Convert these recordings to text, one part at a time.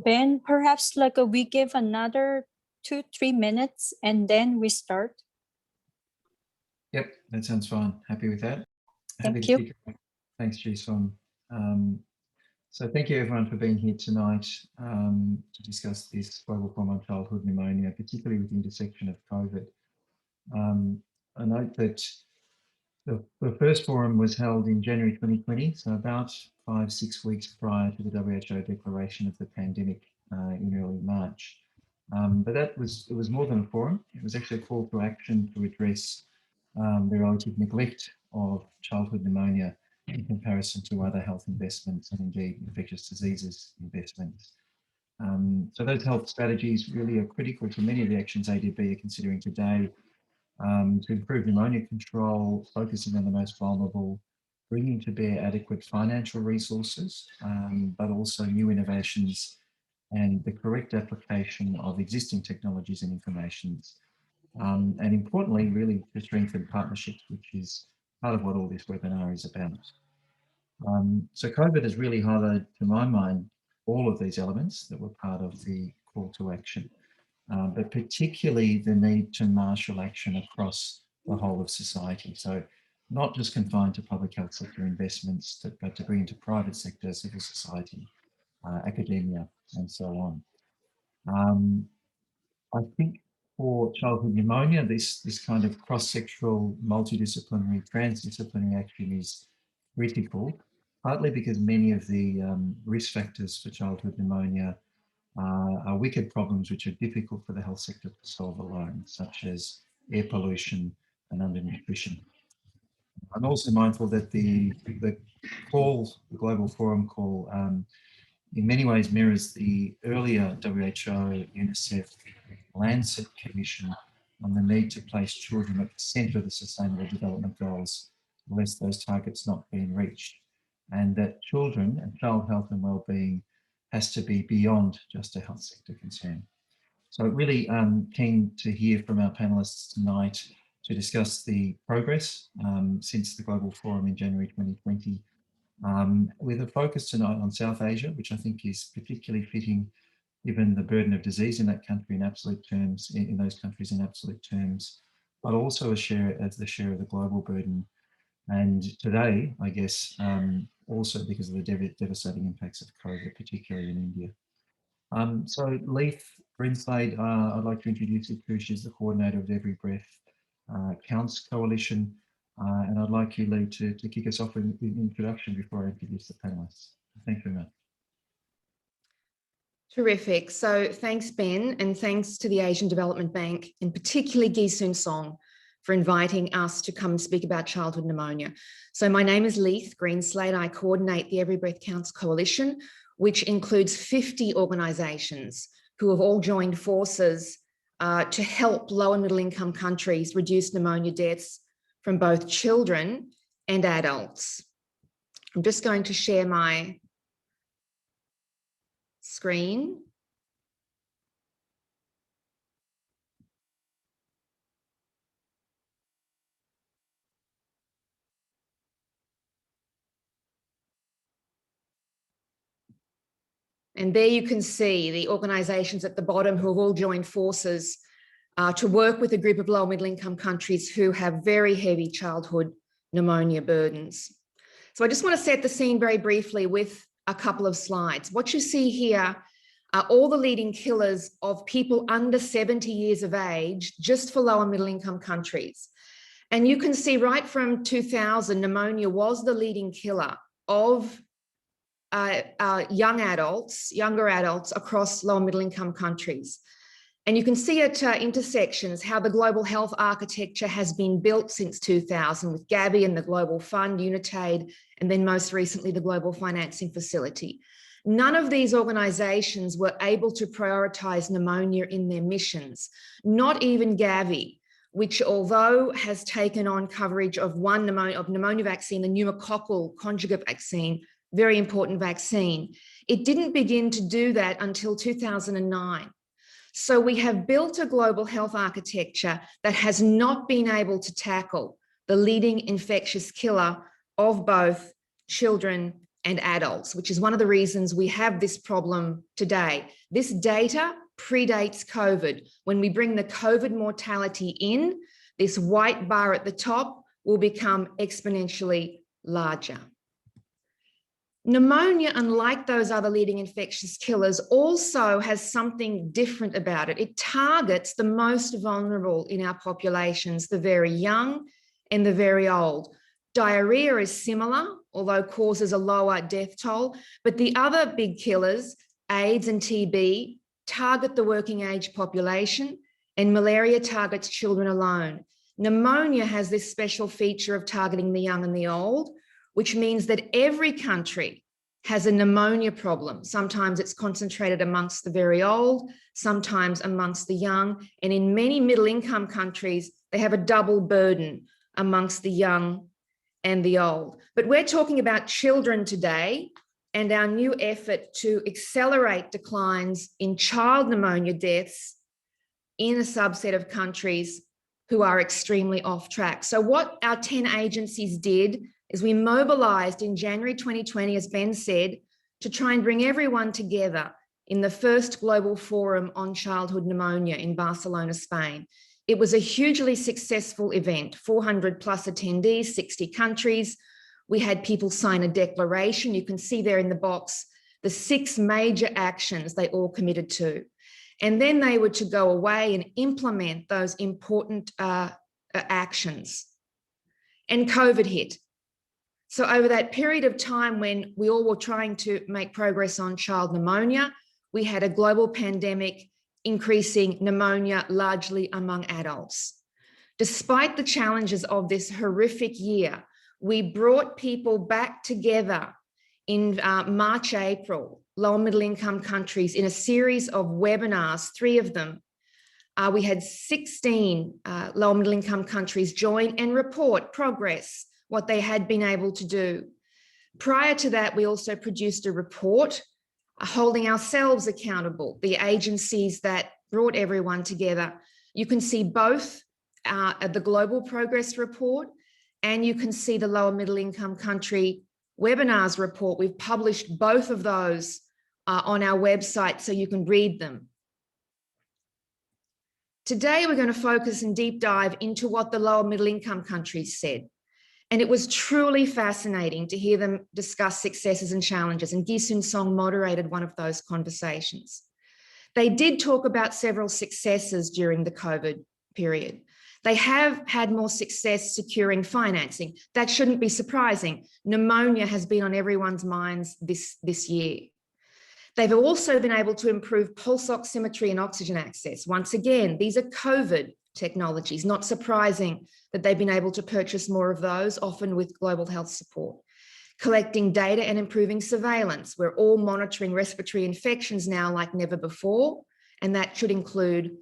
Ben, perhaps we give another 2-3 minutes and then we start. Yep, that sounds fine. Happy with that. Thank you. Thanks, Ji-Sun. So thank you everyone for being here tonight to discuss this Global Forum on Childhood Pneumonia, particularly with the intersection of COVID. I note that the first forum was held in January 2020, so about 5-6 weeks prior to the WHO declaration of the pandemic in early March. But it was more than a forum. It was actually a call to action to address the relative neglect of childhood pneumonia in comparison to other health investments and indeed infectious diseases investments. So those health strategies really are critical to many of the actions ADB are considering today to improve pneumonia control, focusing on the most vulnerable, bringing to bear adequate financial resources, but also new innovations and the correct application of existing technologies and informations. And importantly, really to strengthen partnerships, which is part of what all this webinar is about. So COVID has really highlighted, to my mind, all of these elements that were part of the call to action, but particularly the need to marshal action across the whole of society. So not just confined to public health sector investments, but to bring into private sector, civil society, academia, and so on. I think for childhood pneumonia, this kind of cross-sectoral, multidisciplinary, transdisciplinary action is critical, partly because many of the risk factors for childhood pneumonia are wicked problems which are difficult for the health sector to solve alone, such as air pollution and undernutrition. I'm also mindful that the Global Forum call, in many ways mirrors the earlier WHO, UNICEF, Lancet Commission on the need to place children at the centre of the Sustainable Development Goals, lest those targets not being reached, and that children and child health and wellbeing has to be beyond just a health sector concern. So really keen to hear from our panellists tonight to discuss the progress since the Global Forum in January 2020, with a focus tonight on South Asia, which I think is particularly fitting given the burden of disease in that country in absolute terms, in those countries in absolute terms, but also the share of the global burden. And today, I guess, also because of the devastating impacts of COVID, particularly in India. So Leith Greenslade, I'd like to introduce you to. She's the coordinator of the Every Breath Counts Coalition. And I'd like you, Lee, to kick us off with an introduction before I introduce the panelists. Thank you very much. Terrific. So thanks, Ben, and thanks to the Asian Development Bank, and particularly Gi-Soon Song, for inviting us to come and speak about childhood pneumonia. So my name is Leith Greenslade. I coordinate the Every Breath Counts Coalition, which includes 50 organisations who have all joined forces to help low and middle income countries reduce pneumonia deaths from both children and adults. I'm just going to share my screen. And there you can see the organisations at the bottom who have all joined forces to work with a group of low and middle income countries who have very heavy childhood pneumonia burdens. So I just want to set the scene very briefly with a couple of slides. What you see here are all the leading killers of people under 70 years of age, just for low and middle income countries. And you can see right from 2000, pneumonia was the leading killer of younger adults across low and middle income countries. And you can see at intersections how the global health architecture has been built since 2000 with Gavi and the Global Fund, UNITAID, and then most recently the Global Financing Facility. None of these organisations were able to prioritise pneumonia in their missions, not even Gavi, which although has taken on coverage of pneumonia vaccine, the pneumococcal conjugate vaccine, very important vaccine, it didn't begin to do that until 2009. So we have built a global health architecture that has not been able to tackle the leading infectious killer of both children and adults, which is one of the reasons we have this problem today. This data predates COVID. When we bring the COVID mortality in, this white bar at the top will become exponentially larger. Pneumonia, unlike those other leading infectious killers, also has something different about it. It targets the most vulnerable in our populations, the very young and the very old. Diarrhea is similar, although causes a lower death toll, but the other big killers, AIDS and TB, target the working age population, and malaria targets children alone. Pneumonia has this special feature of targeting the young and the old, which means that every country has a pneumonia problem. Sometimes it's concentrated amongst the very old, sometimes amongst the young, and in many middle-income countries, they have a double burden amongst the young and the old. But we're talking about children today and our new effort to accelerate declines in child pneumonia deaths in a subset of countries who are extremely off track. So what our 10 agencies did is we mobilized in January 2020, as Ben said, to try and bring everyone together in the first global forum on childhood pneumonia in Barcelona, Spain. It was a hugely successful event, 400 plus attendees, 60 countries. We had people sign a declaration. You can see there in the box the 6 major actions they all committed to. And then they were to go away and implement those important actions. And COVID hit. So over that period of time when we all were trying to make progress on child pneumonia, we had a global pandemic increasing pneumonia largely among adults. Despite the challenges of this horrific year, we brought people back together in March, April, low and middle income countries in a series of webinars, 3 of them. We had 16 low and middle income countries join and report progress, what they had been able to do. Prior to that, we also produced a report holding ourselves accountable, the agencies that brought everyone together. You can see both the global progress report and you can see the low and middle income country webinars report. We've published both of those on our website so you can read them. Today, we're going to focus and deep dive into what the low and middle income countries said. And it was truly fascinating to hear them discuss successes and challenges, and Gi-Sun Song moderated one of those conversations. They did talk about several successes during the COVID period. They have had more success securing financing. That shouldn't be surprising. Pneumonia has been on everyone's minds this year. They've also been able to improve pulse oximetry and oxygen access. Once again, these are COVID technologies, not surprising that they've been able to purchase more of those, often with global health support. Collecting data and improving surveillance. We're all monitoring respiratory infections now like never before, and that should include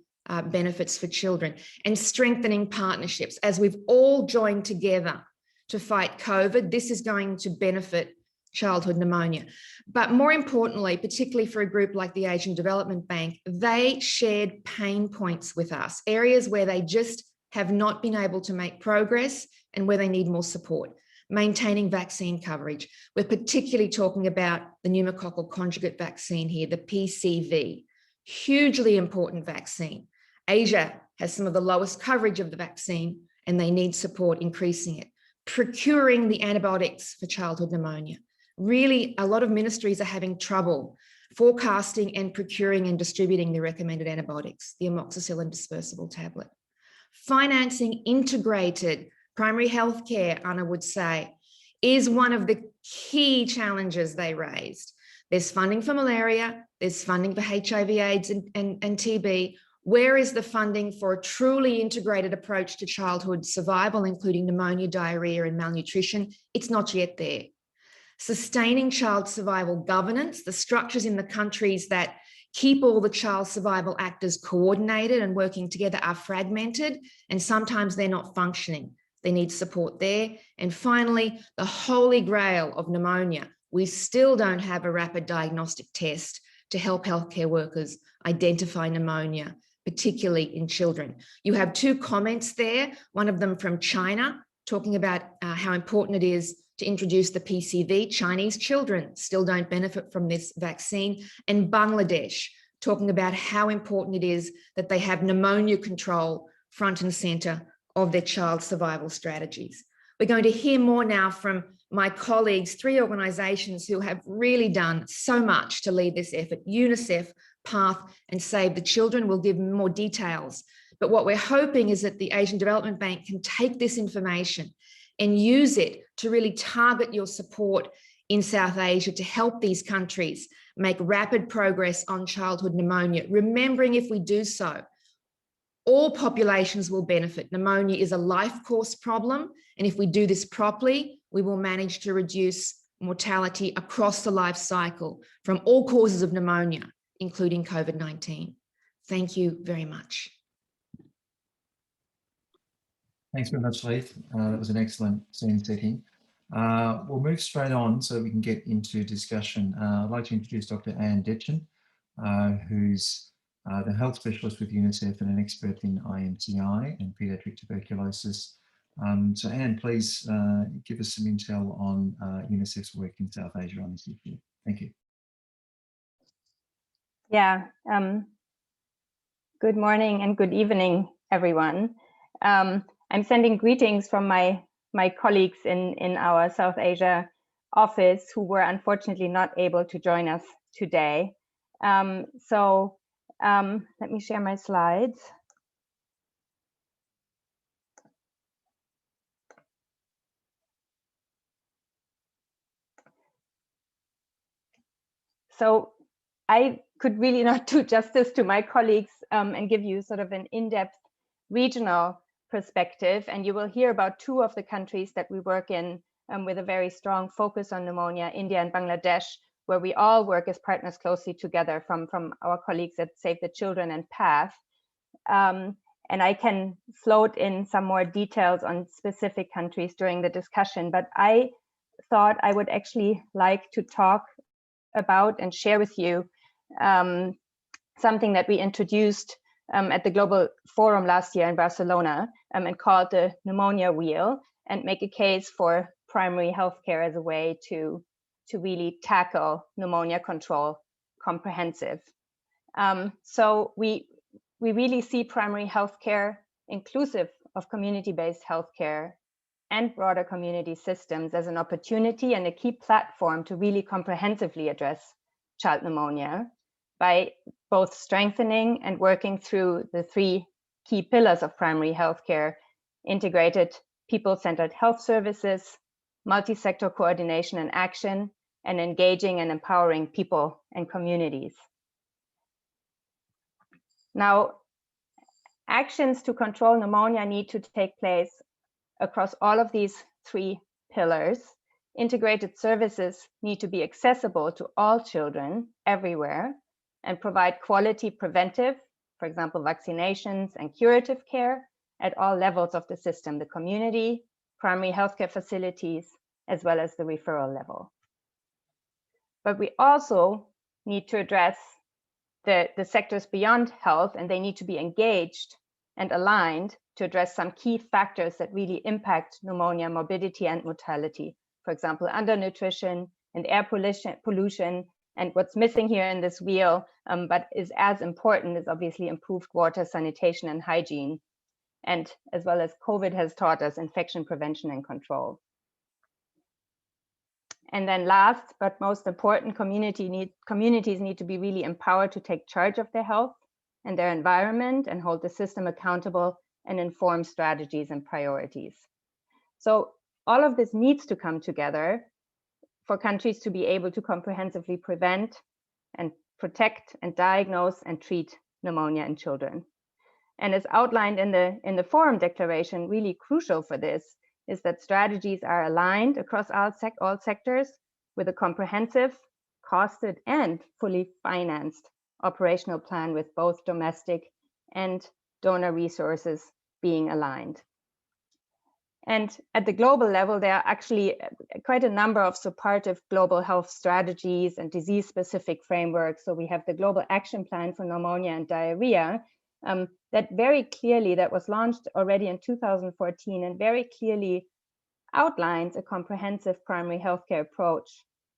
benefits for children. And strengthening partnerships. As we've all joined together to fight COVID, this is going to benefit childhood pneumonia. But more importantly, particularly for a group like the Asian Development Bank, they shared pain points with us, areas where they just have not been able to make progress and where they need more support. Maintaining vaccine coverage. We're particularly talking about the pneumococcal conjugate vaccine here, the PCV, hugely important vaccine. Asia has some of the lowest coverage of the vaccine and they need support increasing it. Procuring the antibiotics for childhood pneumonia. Really, a lot of ministries are having trouble forecasting and procuring and distributing the recommended antibiotics, the amoxicillin dispersible tablet. Financing integrated primary health care, Anna would say, is one of the key challenges they raised. There's funding for malaria, there's funding for HIV, AIDS, and TB. Where is the funding for a truly integrated approach to childhood survival, including pneumonia, diarrhea, and malnutrition? It's not yet there. Sustaining child survival governance, the structures in the countries that keep all the child survival actors coordinated and working together are fragmented, and sometimes they're not functioning. They need support there. And finally, the holy grail of pneumonia. We still don't have a rapid diagnostic test to help healthcare workers identify pneumonia, particularly in children. You have 2 comments there, one of them from China, talking about how important it is to introduce the PCV. Chinese children still don't benefit from this vaccine. And Bangladesh, talking about how important it is that they have pneumonia control front and center of their child survival strategies. We're going to hear more now from my colleagues, 3 organisations who have really done so much to lead this effort: UNICEF, PATH and Save the Children. Will give more details. But what we're hoping is that the Asian Development Bank can take this information and use it to really target your support in South Asia to help these countries make rapid progress on childhood pneumonia, remembering if we do so, all populations will benefit. Pneumonia is a life course problem, and if we do this properly, we will manage to reduce mortality across the life cycle from all causes of pneumonia, including COVID-19. Thank you very much. Thanks very much, Leith. That was an excellent scene setting. We'll move straight on so we can get into discussion. I'd like to introduce Dr. Anne Detchen, who's the health specialist with UNICEF and an expert in IMTI and paediatric tuberculosis. So Anne, please give us some intel on UNICEF's work in South Asia on this issue. Thank you. Yeah, good morning and good evening, everyone. I'm sending greetings from my colleagues in our South Asia office who were unfortunately not able to join us today. Let me share my slides. So I could really not do justice to my colleagues and give you sort of an in-depth regional perspective. And you will hear about 2 of the countries that we work in with a very strong focus on pneumonia, India and Bangladesh, where we all work as partners closely together from our colleagues at Save the Children and PATH. And I can float in some more details on specific countries during the discussion, but I thought I would actually like to talk about and share with you something that we introduced at the Global Forum last year in Barcelona and called the Pneumonia Wheel, and make a case for primary healthcare as a way to really tackle pneumonia control comprehensive. So we really see primary healthcare inclusive of community-based healthcare and broader community systems as an opportunity and a key platform to really comprehensively address child pneumonia by both strengthening and working through the 3 key pillars of primary healthcare: integrated people-centered health services, multi-sector coordination and action, and engaging and empowering people and communities. Now, actions to control pneumonia need to take place across all of these 3 pillars. Integrated services need to be accessible to all children everywhere and provide quality preventive, for example, vaccinations and curative care at all levels of the system, the community, primary healthcare facilities, as well as the referral level. But we also need to address the sectors beyond health, and they need to be engaged and aligned to address some key factors that really impact pneumonia morbidity and mortality. For example, undernutrition and air pollution. And what's missing here in this wheel, but is as important, is obviously improved water, sanitation, and hygiene. And as well as COVID has taught us, infection prevention and control. And then last, but most important, communities need to be really empowered to take charge of their health and their environment and hold the system accountable and inform strategies and priorities. So all of this needs to come together for countries to be able to comprehensively prevent and protect and diagnose and treat pneumonia in children. And as outlined in the Forum Declaration, really crucial for this is that strategies are aligned across all sectors with a comprehensive, costed, and fully financed operational plan with both domestic and donor resources being aligned. And at the global level, there are actually quite a number of supportive global health strategies and disease-specific frameworks. So we have the Global Action Plan for Pneumonia and Diarrhea that very clearly, that was launched already in 2014 and very clearly outlines a comprehensive primary healthcare approach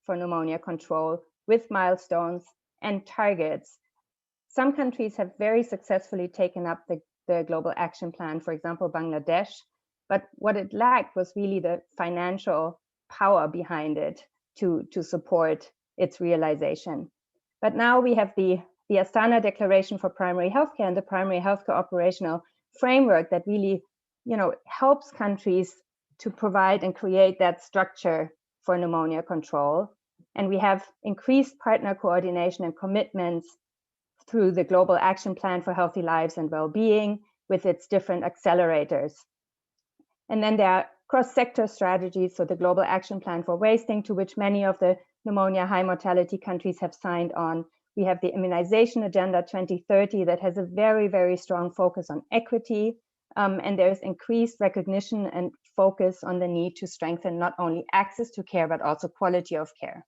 for pneumonia control with milestones and targets. Some countries have very successfully taken up the global action plan, for example, Bangladesh, but what it lacked was really the financial power behind it to support its realization. But now we have the Astana Declaration for Primary Healthcare and the Primary Healthcare Operational Framework that really, helps countries to provide and create that structure for pneumonia control. And we have increased partner coordination and commitments through the Global Action Plan for Healthy Lives and Well-being with its different accelerators. And then there are cross-sector strategies, so the Global Action Plan for Wasting, to which many of the pneumonia high mortality countries have signed on. We have the Immunization Agenda 2030 that has a very, very strong focus on equity, and there's increased recognition and focus on the need to strengthen not only access to care, but also quality of care.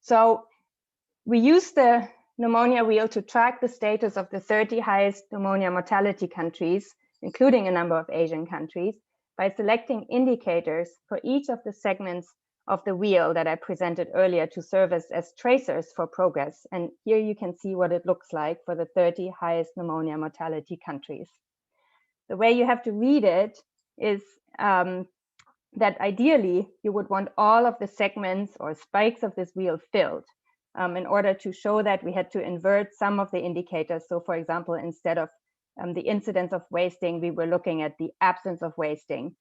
So we use the pneumonia wheel to track the status of the 30 highest pneumonia mortality countries, including a number of Asian countries, by selecting indicators for each of the segments of the wheel that I presented earlier to serve as tracers for progress. And here you can see what it looks like for the 30 highest pneumonia mortality countries. The way you have to read it is that ideally you would want all of the segments or spikes of this wheel filled. In order to show that, we had to invert some of the indicators. So for example, instead of the incidence of wasting, we were looking at the absence of wasting.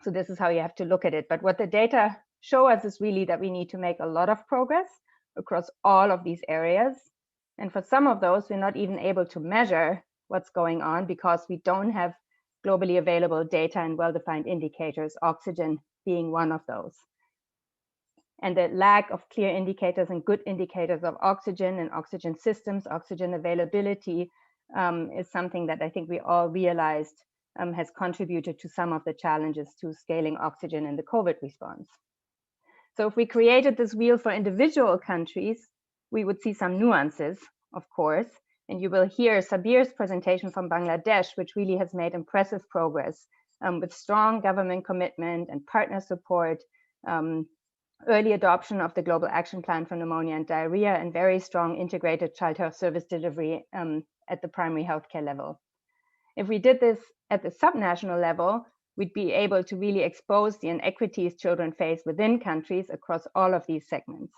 So this is how you have to look at it. But what the data show us is really that we need to make a lot of progress across all of these areas. And for some of those, we're not even able to measure what's going on because we don't have globally available data and well-defined indicators, oxygen being one of those. And the lack of clear indicators and good indicators of oxygen and oxygen systems, oxygen availability, is something that I think we all realized has contributed to some of the challenges to scaling oxygen in the COVID response. So if we created this wheel for individual countries, we would see some nuances, of course. And you will hear Sabir's presentation from Bangladesh, which really has made impressive progress with strong government commitment and partner support, early adoption of the Global Action Plan for Pneumonia and Diarrhea, and very strong integrated child health service delivery at the primary healthcare level. If we did this at the subnational level, we'd be able to really expose the inequities children face within countries across all of these segments.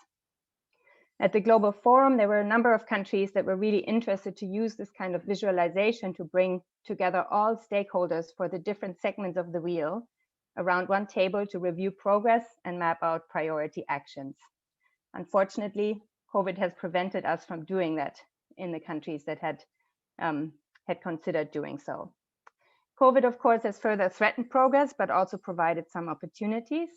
At the Global Forum, there were a number of countries that were really interested to use this kind of visualization to bring together all stakeholders for the different segments of the wheel around one table to review progress and map out priority actions. Unfortunately, COVID has prevented us from doing that in the countries that had considered doing so. COVID, of course, has further threatened progress, but also provided some opportunities.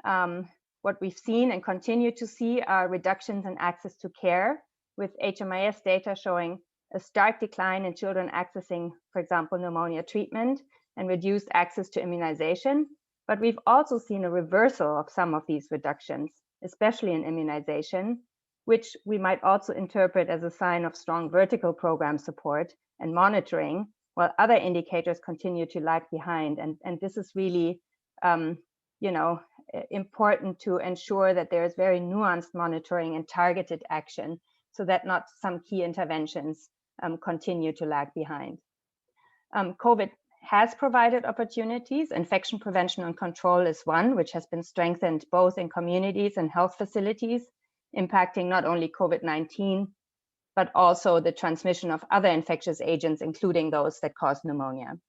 What we've seen and continue to see are reductions in access to care, with HMIS data showing a stark decline in children accessing, for example, pneumonia treatment and reduced access to immunization. But we've also seen a reversal of some of these reductions, especially in immunization, which we might also interpret as a sign of strong vertical program support and monitoring, while other indicators continue to lag behind. And this is really important to ensure that there is very nuanced monitoring and targeted action so that not some key interventions continue to lag behind. COVID has provided opportunities. Infection prevention and control is one, which has been strengthened both in communities and health facilities, impacting not only COVID-19, but also the transmission of other infectious agents, including those that cause pneumonia.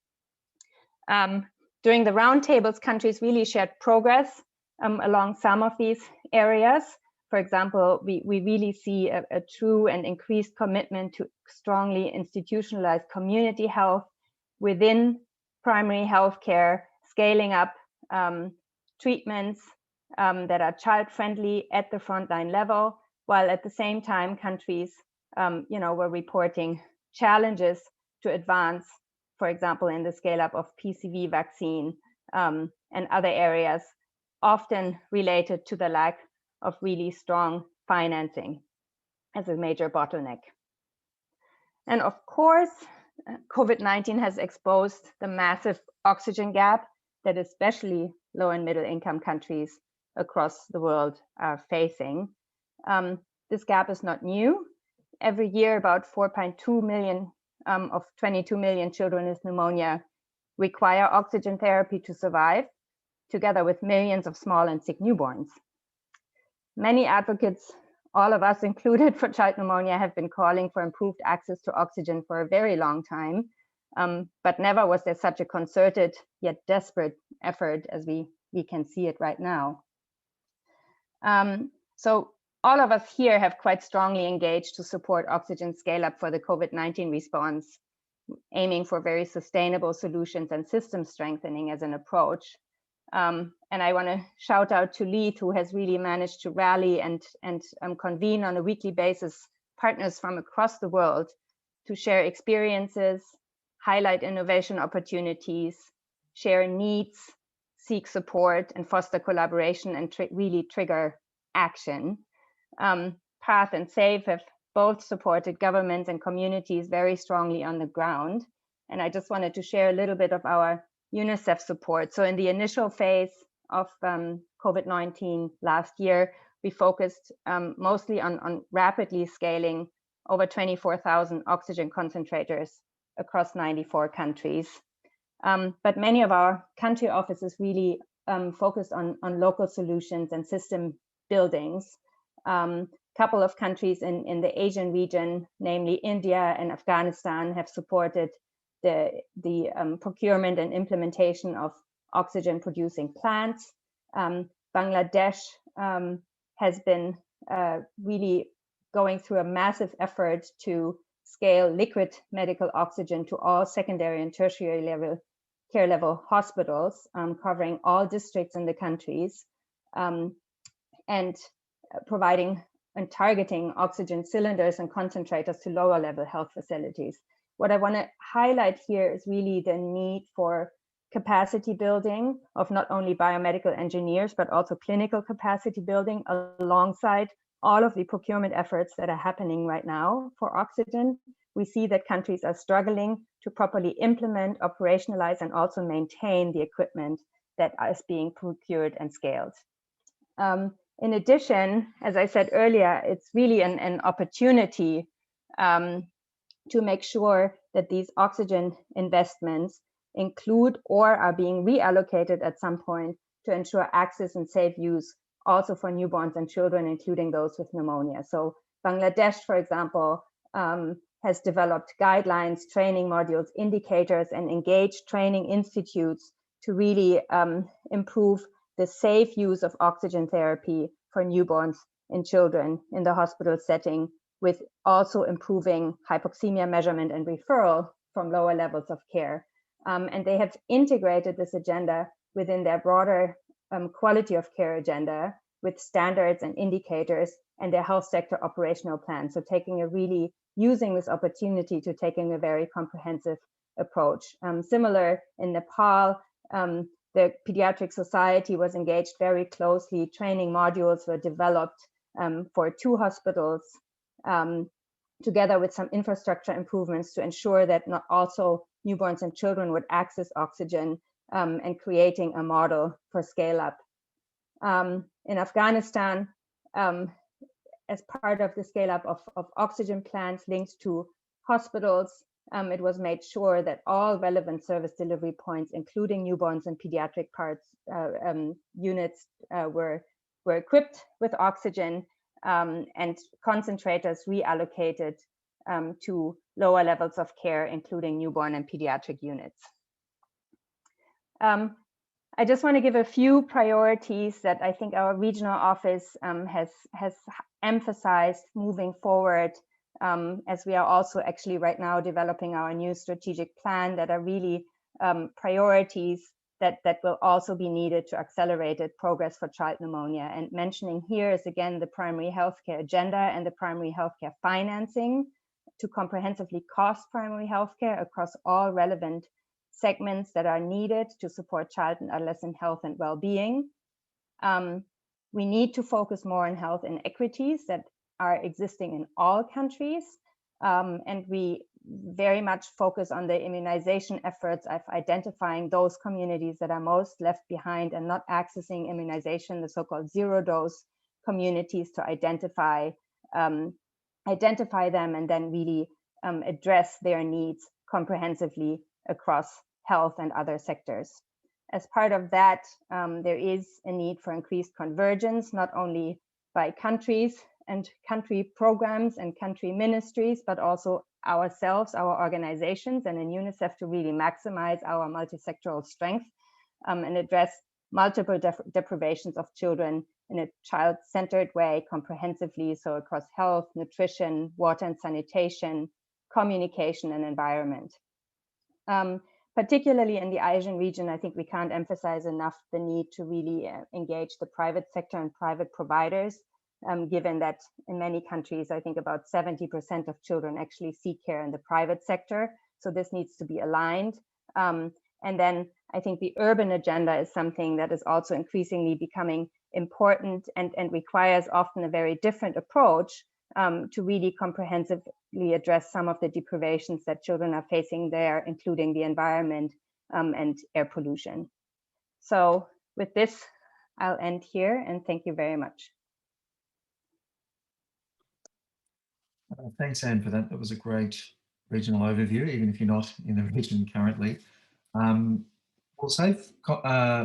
During the roundtables, countries really shared progress along some of these areas. For example, we really see a true and increased commitment to strongly institutionalized community health within primary healthcare, scaling up treatments that are child-friendly at the frontline level, while at the same time countries were reporting challenges to advance, for example, in the scale-up of PCV vaccine and other areas, often related to the lack of really strong financing as a major bottleneck. And of course, COVID-19 has exposed the massive oxygen gap that especially low and middle income countries across the world are facing. This gap is not new. Every year, about 4.2 million of 22 million children with pneumonia require oxygen therapy to survive, together with millions of small and sick newborns. Many advocates, all of us included, for child pneumonia have been calling for improved access to oxygen for a very long time, but never was there such a concerted yet desperate effort as we can see it right now. So all of us here have quite strongly engaged to support oxygen scale up for the COVID-19 response, aiming for very sustainable solutions and system strengthening as an approach. And I want to shout out to Leith, who has really managed to rally and convene on a weekly basis partners from across the world to share experiences, highlight innovation opportunities, share needs, seek support, and foster collaboration and really trigger action. PATH and SAFE have both supported governments and communities very strongly on the ground. And I just wanted to share a little bit of our UNICEF support. So in the initial phase of COVID-19 last year, we focused mostly on rapidly scaling over 24,000 oxygen concentrators across 94 countries. But many of our country offices really focused on local solutions and system buildings. Couple of countries in the Asian region, namely India and Afghanistan, have supported the procurement and implementation of oxygen producing plants. Bangladesh has been really going through a massive effort to scale liquid medical oxygen to all secondary and tertiary care level hospitals, covering all districts in the countries, and providing and targeting oxygen cylinders and concentrators to lower level health facilities. What I want to highlight here is really the need for capacity building of not only biomedical engineers, but also clinical capacity building alongside all of the procurement efforts that are happening right now for oxygen. We see that countries are struggling to properly implement, operationalize, and also maintain the equipment that is being procured and scaled. In addition, as I said earlier, it's really an opportunity to make sure that these oxygen investments include or are being reallocated at some point to ensure access and safe use also for newborns and children, including those with pneumonia. So Bangladesh, for example, has developed guidelines, training modules, indicators, and engaged training institutes to really improve the safe use of oxygen therapy for newborns and children in the hospital setting, with also improving hypoxemia measurement and referral from lower levels of care. And they have integrated this agenda within their broader quality of care agenda with standards and indicators and their health sector operational plan. So using this opportunity to taking a very comprehensive approach. Similar in Nepal, the Pediatric Society was engaged very closely. Training modules were developed for 2 hospitals, together with some infrastructure improvements to ensure that not also newborns and children would access oxygen, and creating a model for scale up. In Afghanistan, as part of the scale up of oxygen plants linked to hospitals, it was made sure that all relevant service delivery points, including newborns and pediatric units, were equipped with oxygen, and concentrators reallocated to lower levels of care, including newborn and pediatric units. I just want to give a few priorities that I think our regional office has emphasized moving forward, as we are also actually right now developing our new strategic plan that are really priorities that will also be needed to accelerated progress for child pneumonia. And mentioning here is again the primary healthcare agenda and the primary healthcare financing to comprehensively cost primary healthcare across all relevant segments that are needed to support child and adolescent health and well-being. We need to focus more on health inequities that are existing in all countries. And we very much focus on the immunization efforts of identifying those communities that are most left behind and not accessing immunization, the so-called zero dose communities, to identify them and then really address their needs comprehensively across health and other sectors. As part of that, there is a need for increased convergence, not only by countries and country programs and country ministries, but also ourselves, our organizations, and in UNICEF to really maximize our multi-sectoral strength and address multiple deprivations of children in a child-centered way comprehensively, so across health, nutrition, water and sanitation, communication and environment. Particularly in the Asian region, I think we can't emphasize enough the need to really engage the private sector and private providers, given that in many countries, I think about 70% of children actually seek care in the private sector. So this needs to be aligned. And then I think the urban agenda is something that is also increasingly becoming important and requires often a very different approach to really comprehensively address some of the deprivations that children are facing there, including the environment and air pollution. So with this, I'll end here and thank you very much. Thanks, Anne, for that. That was a great regional overview, even if you're not in the region currently. We'll save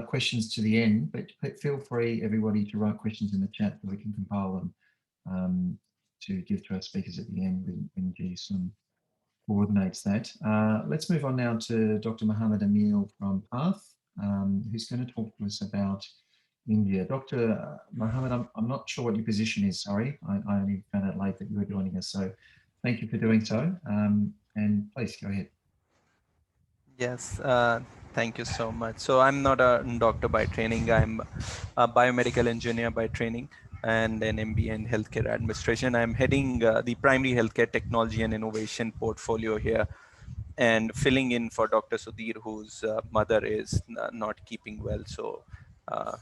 questions to the end, but feel free, everybody, to write questions in the chat so we can compile them to give to our speakers at the end when Jason coordinates that. Let's move on now to Dr. Mohammed Emil from PATH, who's going to talk to us about India. Dr. Mohammed, I'm not sure what your position is, sorry. I only found out late that you were joining us, so thank you for doing so. And please go ahead. Yes, thank you so much. So I'm not a doctor by training. I'm a biomedical engineer by training and an MBA in healthcare administration. I'm heading the primary healthcare technology and innovation portfolio here and filling in for Dr. Sudhir, whose mother is not keeping well. So I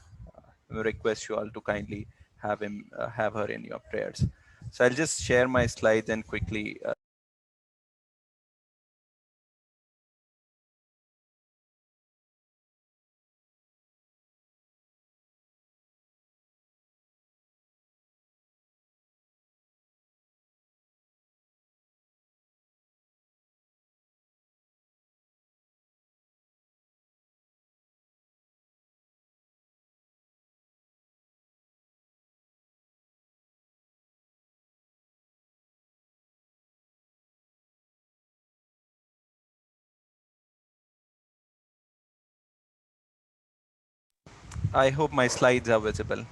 request you all to kindly have her in your prayers. So I'll just share my slides and quickly I hope my slides are visible.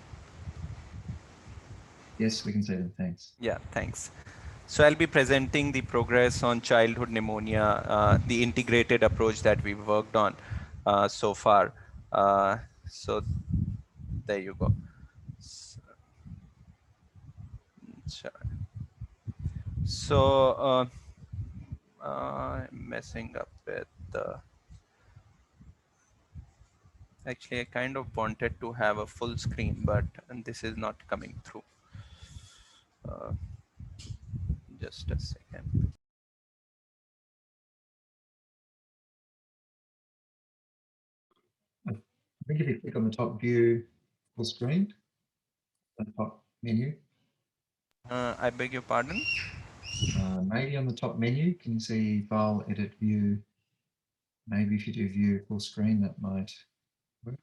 Yes, we can see them, thanks. Yeah, thanks. So I'll be presenting the progress on childhood pneumonia, the integrated approach that we've worked on so far. So there you go. So I'm messing up with the... Actually, I kind of wanted to have a full screen, but this is not coming through. Just a second. I think if you click on the top view full screen, the top menu. I beg your pardon? Maybe on the top menu, can you see file, edit, view? Maybe if you do view full screen, that might work.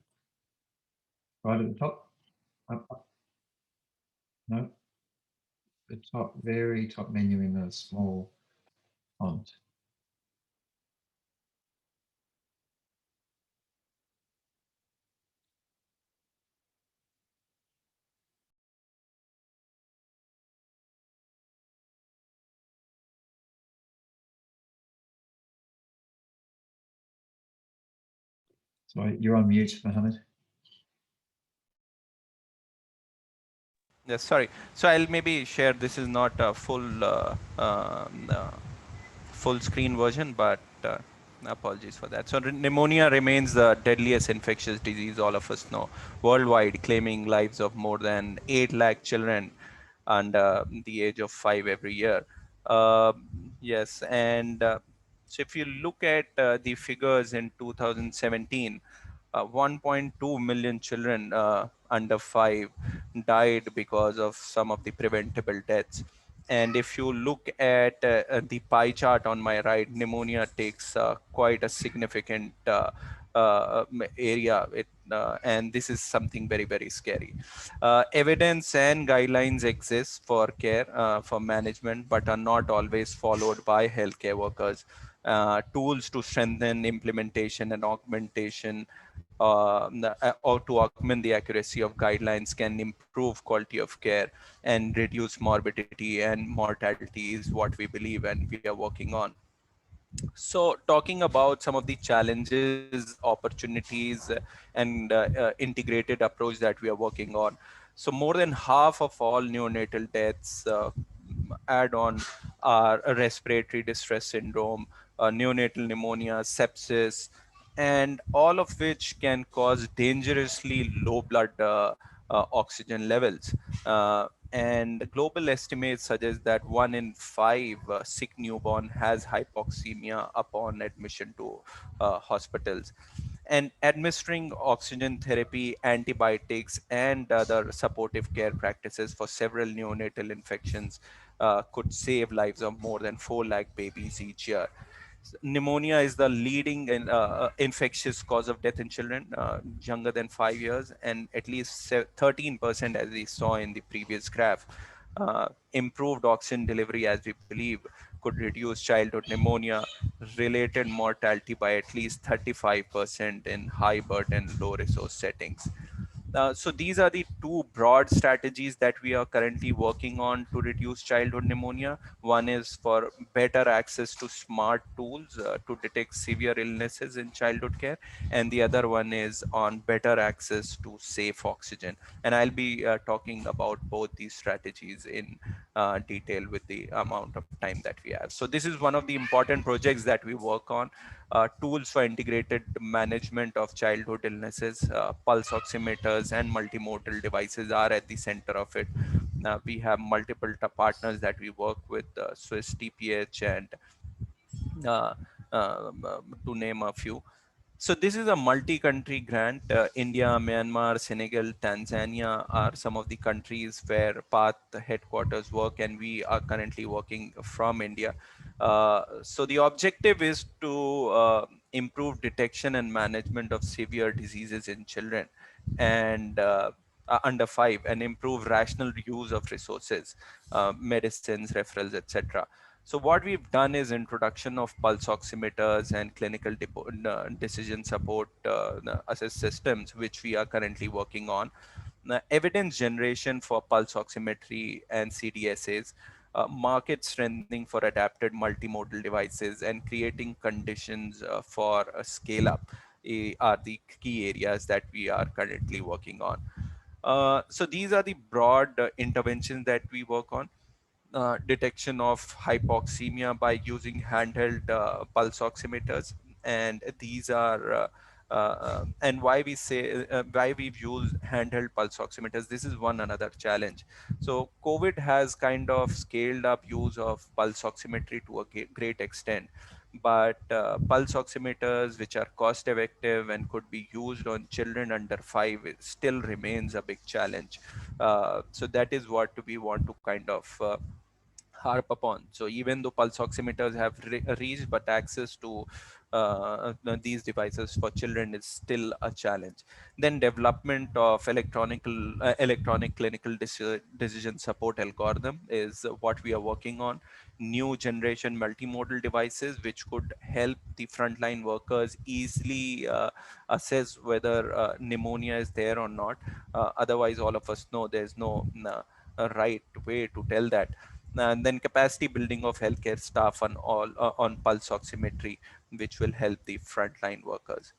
Right at the top, up. No, the top, very top menu in the small font. Sorry, you're on mute, Mohammed. Yes, sorry. So I'll maybe share. This is not a full full screen version, but apologies for that. So pneumonia remains the deadliest infectious disease all of us know worldwide, claiming lives of more than 8 lakh children under the age of 5 every year. Yes, and so if you look at the figures in 2017, 1.2 million children under 5 died because of some of the preventable deaths. And if you look at the pie chart on my right, pneumonia takes quite a significant area. And this is something very, very scary. Evidence and guidelines exist for care, for management, but are not always followed by healthcare workers. Tools to strengthen implementation and augmentation or to augment the accuracy of guidelines can improve quality of care and reduce morbidity and mortality is what we believe and we are working on. So talking about some of the challenges, opportunities, and integrated approach that we are working on. So more than half of all neonatal deaths add on are a respiratory distress syndrome, neonatal pneumonia, sepsis, and all of which can cause dangerously low blood oxygen levels. And global estimates suggest that 1 in 5 sick newborn has hypoxemia upon admission to hospitals. And administering oxygen therapy, antibiotics, and other supportive care practices for several neonatal infections could save lives of more than 4 lakh babies each year. Pneumonia is the leading infectious cause of death in children younger than 5 years, and at least 13%, as we saw in the previous graph. Improved oxygen delivery, as we believe, could reduce childhood pneumonia related mortality by at least 35% in high burden, low resource settings. So these are the two broad strategies that we are currently working on to reduce childhood pneumonia. One is for better access to smart tools to detect severe illnesses in childhood care, and the other one is on better access to safe oxygen. And I'll be talking about both these strategies in detail with the amount of time that we have. So this is one of the important projects that we work on. Tools for integrated management of childhood illnesses, pulse oximeters and multimodal devices are at the center of it. We have multiple partners that we work with, Swiss, TPH, and to name a few. So this is a multi-country grant. India, Myanmar, Senegal, Tanzania are some of the countries where PATH headquarters work, and we are currently working from India. So the objective is to improve detection and management of severe diseases in children and under 5, and improve rational use of resources, medicines, referrals, etc. So what we've done is introduction of pulse oximeters and clinical decision support assist systems, which we are currently working on. Evidence generation for pulse oximetry and CDSAs, market strengthening for adapted multimodal devices, and creating conditions for a scale up are the key areas that we are currently working on. So these are the broad interventions that we work on. Detection of hypoxemia by using handheld pulse oximeters, and these are and why we say why we've used handheld pulse oximeters. This is one another challenge. So COVID has kind of scaled up use of pulse oximetry to a great extent, but pulse oximeters which are cost effective and could be used on children under 5 still remains a big challenge. So that is what we want to kind of harp upon. So even though pulse oximeters have reached, but access to these devices for children is still a challenge. Then development of electronic clinical decision support algorithm is what we are working on. New generation multimodal devices which could help the frontline workers easily assess whether pneumonia is there or not. Otherwise, all of us know there's no right way to tell that. And then capacity building of healthcare staff on all on pulse oximetry, which will help the frontline workers.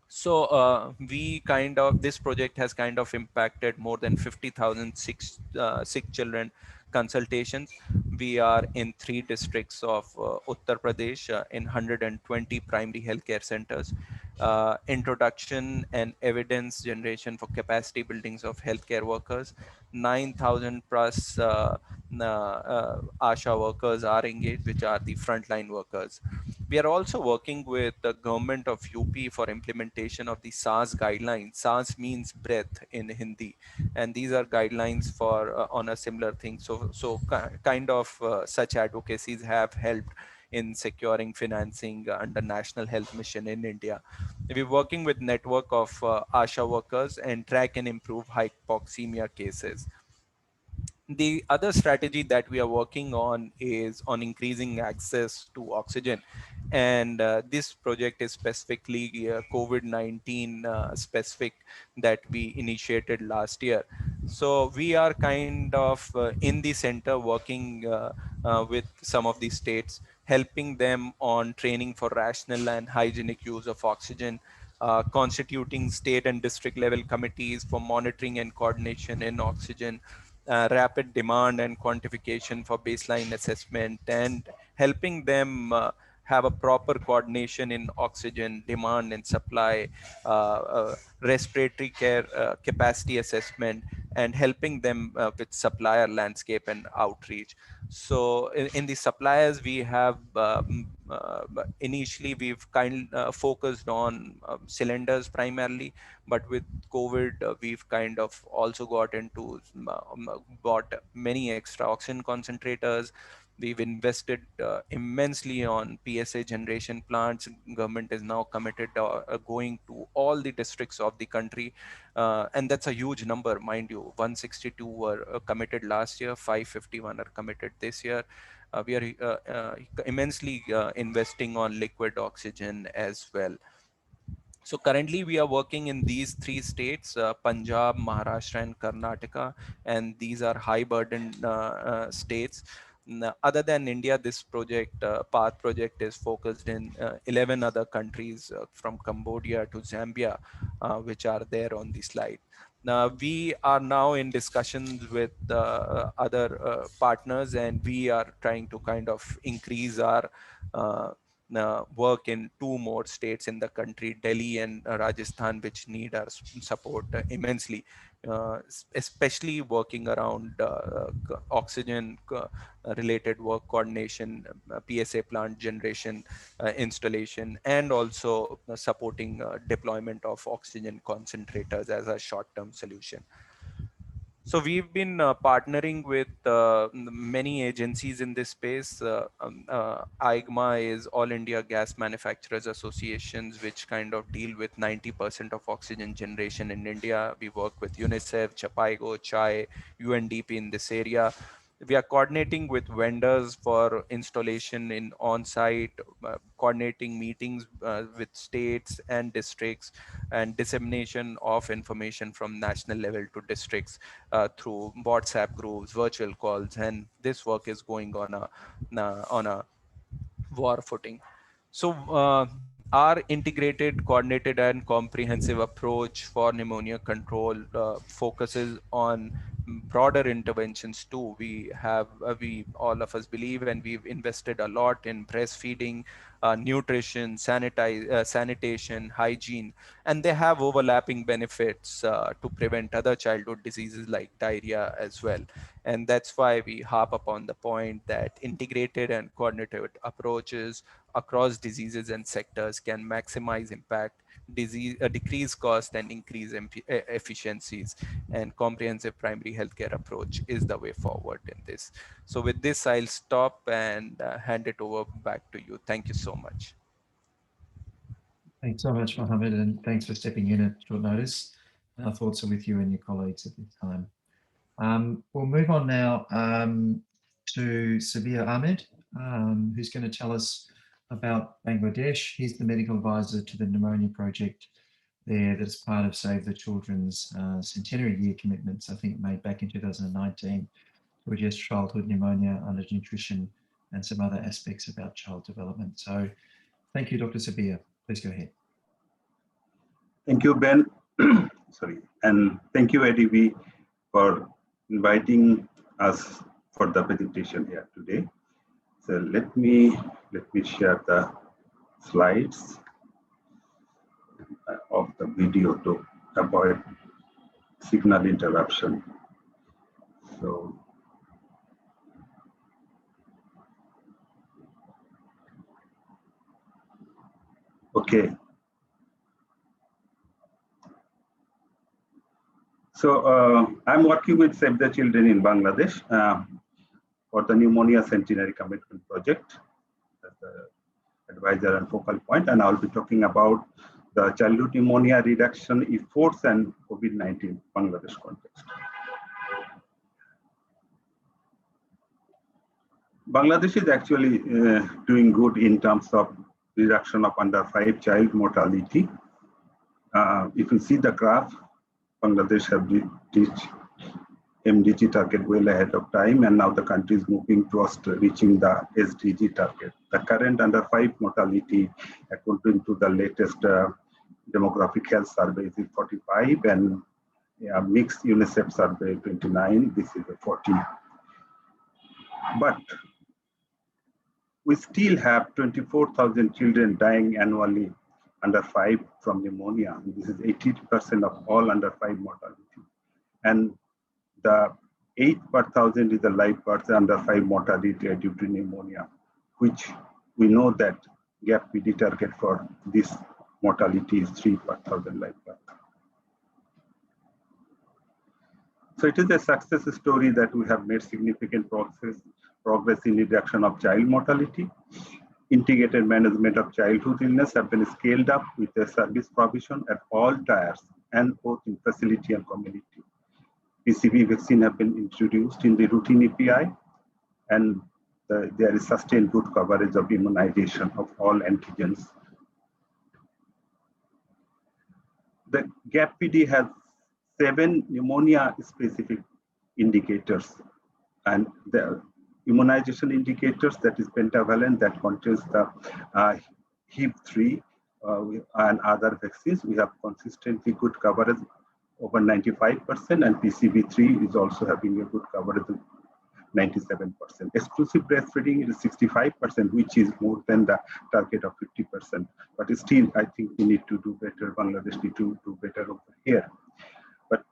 So this project has kind of impacted more than 50,000 sick children consultations. We are in 3 districts of Uttar Pradesh in 120 primary healthcare centers. introduction and evidence generation for capacity buildings of healthcare workers. 9,000 plus ASHA workers are engaged, which are the frontline workers. We are also working with the government of UP for implementation of the SAHS guidelines. SAHS means breath in Hindi, and these are guidelines for on a similar thing. So kind of such advocacies have helped in securing financing under National Health Mission in India. We're working with network of ASHA workers and track and improve hypoxemia cases. The other strategy that we are working on is on increasing access to oxygen, and this project is specifically COVID-19 specific, that we initiated last year. So we are kind of in the center working with some of the states, helping them on training for rational and hygienic use of oxygen, constituting state and district level committees for monitoring and coordination in oxygen, rapid demand and quantification for baseline assessment, and helping them have a proper coordination in oxygen demand and supply, respiratory care capacity assessment, and helping them with supplier landscape and outreach. So in the suppliers, we have initially we've focused on cylinders primarily, but with COVID, we've kind of also got into bought many extra oxygen concentrators. We've invested immensely on PSA generation plants. Government is now committed going to all the districts of the country, and that's a huge number, mind you. 162 were committed last year, 551 are committed this year. We are immensely investing on liquid oxygen as well. So currently we are working in these three states, Punjab, Maharashtra, and Karnataka, and these are high burden states. Other than India, this project, PATH project, is focused in 11 other countries from Cambodia to Zambia, which are there on the slide. Now, we are now in discussions with other partners, and we are trying to kind of increase our work in two more states in the country, Delhi and Rajasthan, which need our support immensely, especially working around oxygen related work coordination, PSA plant generation, installation, and also supporting deployment of oxygen concentrators as a short-term solution. So we've been partnering with many agencies in this space. IGMA is All India Gas Manufacturers Associations, which kind of deal with 90% of oxygen generation in India. We work with UNICEF, Chapaigo, CHAI, UNDP in this area. We are coordinating with vendors for installation in on-site, coordinating meetings with states and districts, and dissemination of information from national level to districts through WhatsApp groups, virtual calls, and this work is going on a war footing. So our integrated, coordinated, and comprehensive approach for pneumonia control focuses on broader interventions too. We all of us believe, and we've invested a lot in breastfeeding, nutrition, sanitation, hygiene, and they have overlapping benefits to prevent other childhood diseases like diarrhea as well. And that's why we harp upon the point that integrated and coordinated approaches across diseases and sectors can maximize impact, decrease cost, and increase efficiencies. And comprehensive primary healthcare approach is the way forward in this. So with this, I'll stop and hand it over back to you. Thank you so much. Thanks so much, Mohammed, and thanks for stepping in at short notice. Our thoughts are with you and your colleagues at this time. We'll move on now to Sabir Ahmed, who's going to tell us about Bangladesh. He's the medical advisor to the Pneumonia Project there that's part of Save the Children's Centenary Year commitments, I think made back in 2019, to address childhood pneumonia, undernutrition, and some other aspects about child development. So thank you, Dr. Sabir. Please go ahead. Thank you, Ben. Sorry, and thank you, ADB, for inviting us for the presentation here today. So let me share the slides. of the video to avoid signal interruption. So, okay. So I'm working with Save the Children in Bangladesh for the Pneumonia Centenary Commitment project as the advisor and focal point, and I'll be talking about the childhood pneumonia reduction efforts and COVID-19 Bangladesh context. Bangladesh is actually doing good in terms of reduction of under 5 child mortality. If you see the graph, Bangladesh have reached MDG target well ahead of time, and now the country is moving towards reaching the SDG target. The current under 5 mortality, according to the latest demographic health survey, is 45, and mixed UNICEF survey 29. This is a 40. But we still have 24,000 children dying annually under 5 from pneumonia. This is 80% of all under 5 mortality. And the 8 per thousand is the live birth under 5 mortality due to pneumonia, which we know that gap PD target for this mortality is 3 per thousand live birth. So it is a success story that we have made significant progress in reduction of child mortality. Integrated management of childhood illness have been scaled up with a service provision at all tiers and both in facility and community. PCV vaccine have been introduced in the routine EPI, and there is sustained good coverage of immunization of all antigens. The GAP PD has 7 pneumonia-specific indicators, and the immunization indicators, that is pentavalent, that contains the HEA3 and other vaccines. We have consistently good coverage over 95%, and PCV3 is also having a good coverage of 97%. Exclusive breastfeeding is 65%, which is more than the target of 50%. But still, I think we need to do better. Bangladesh need to do better over here. But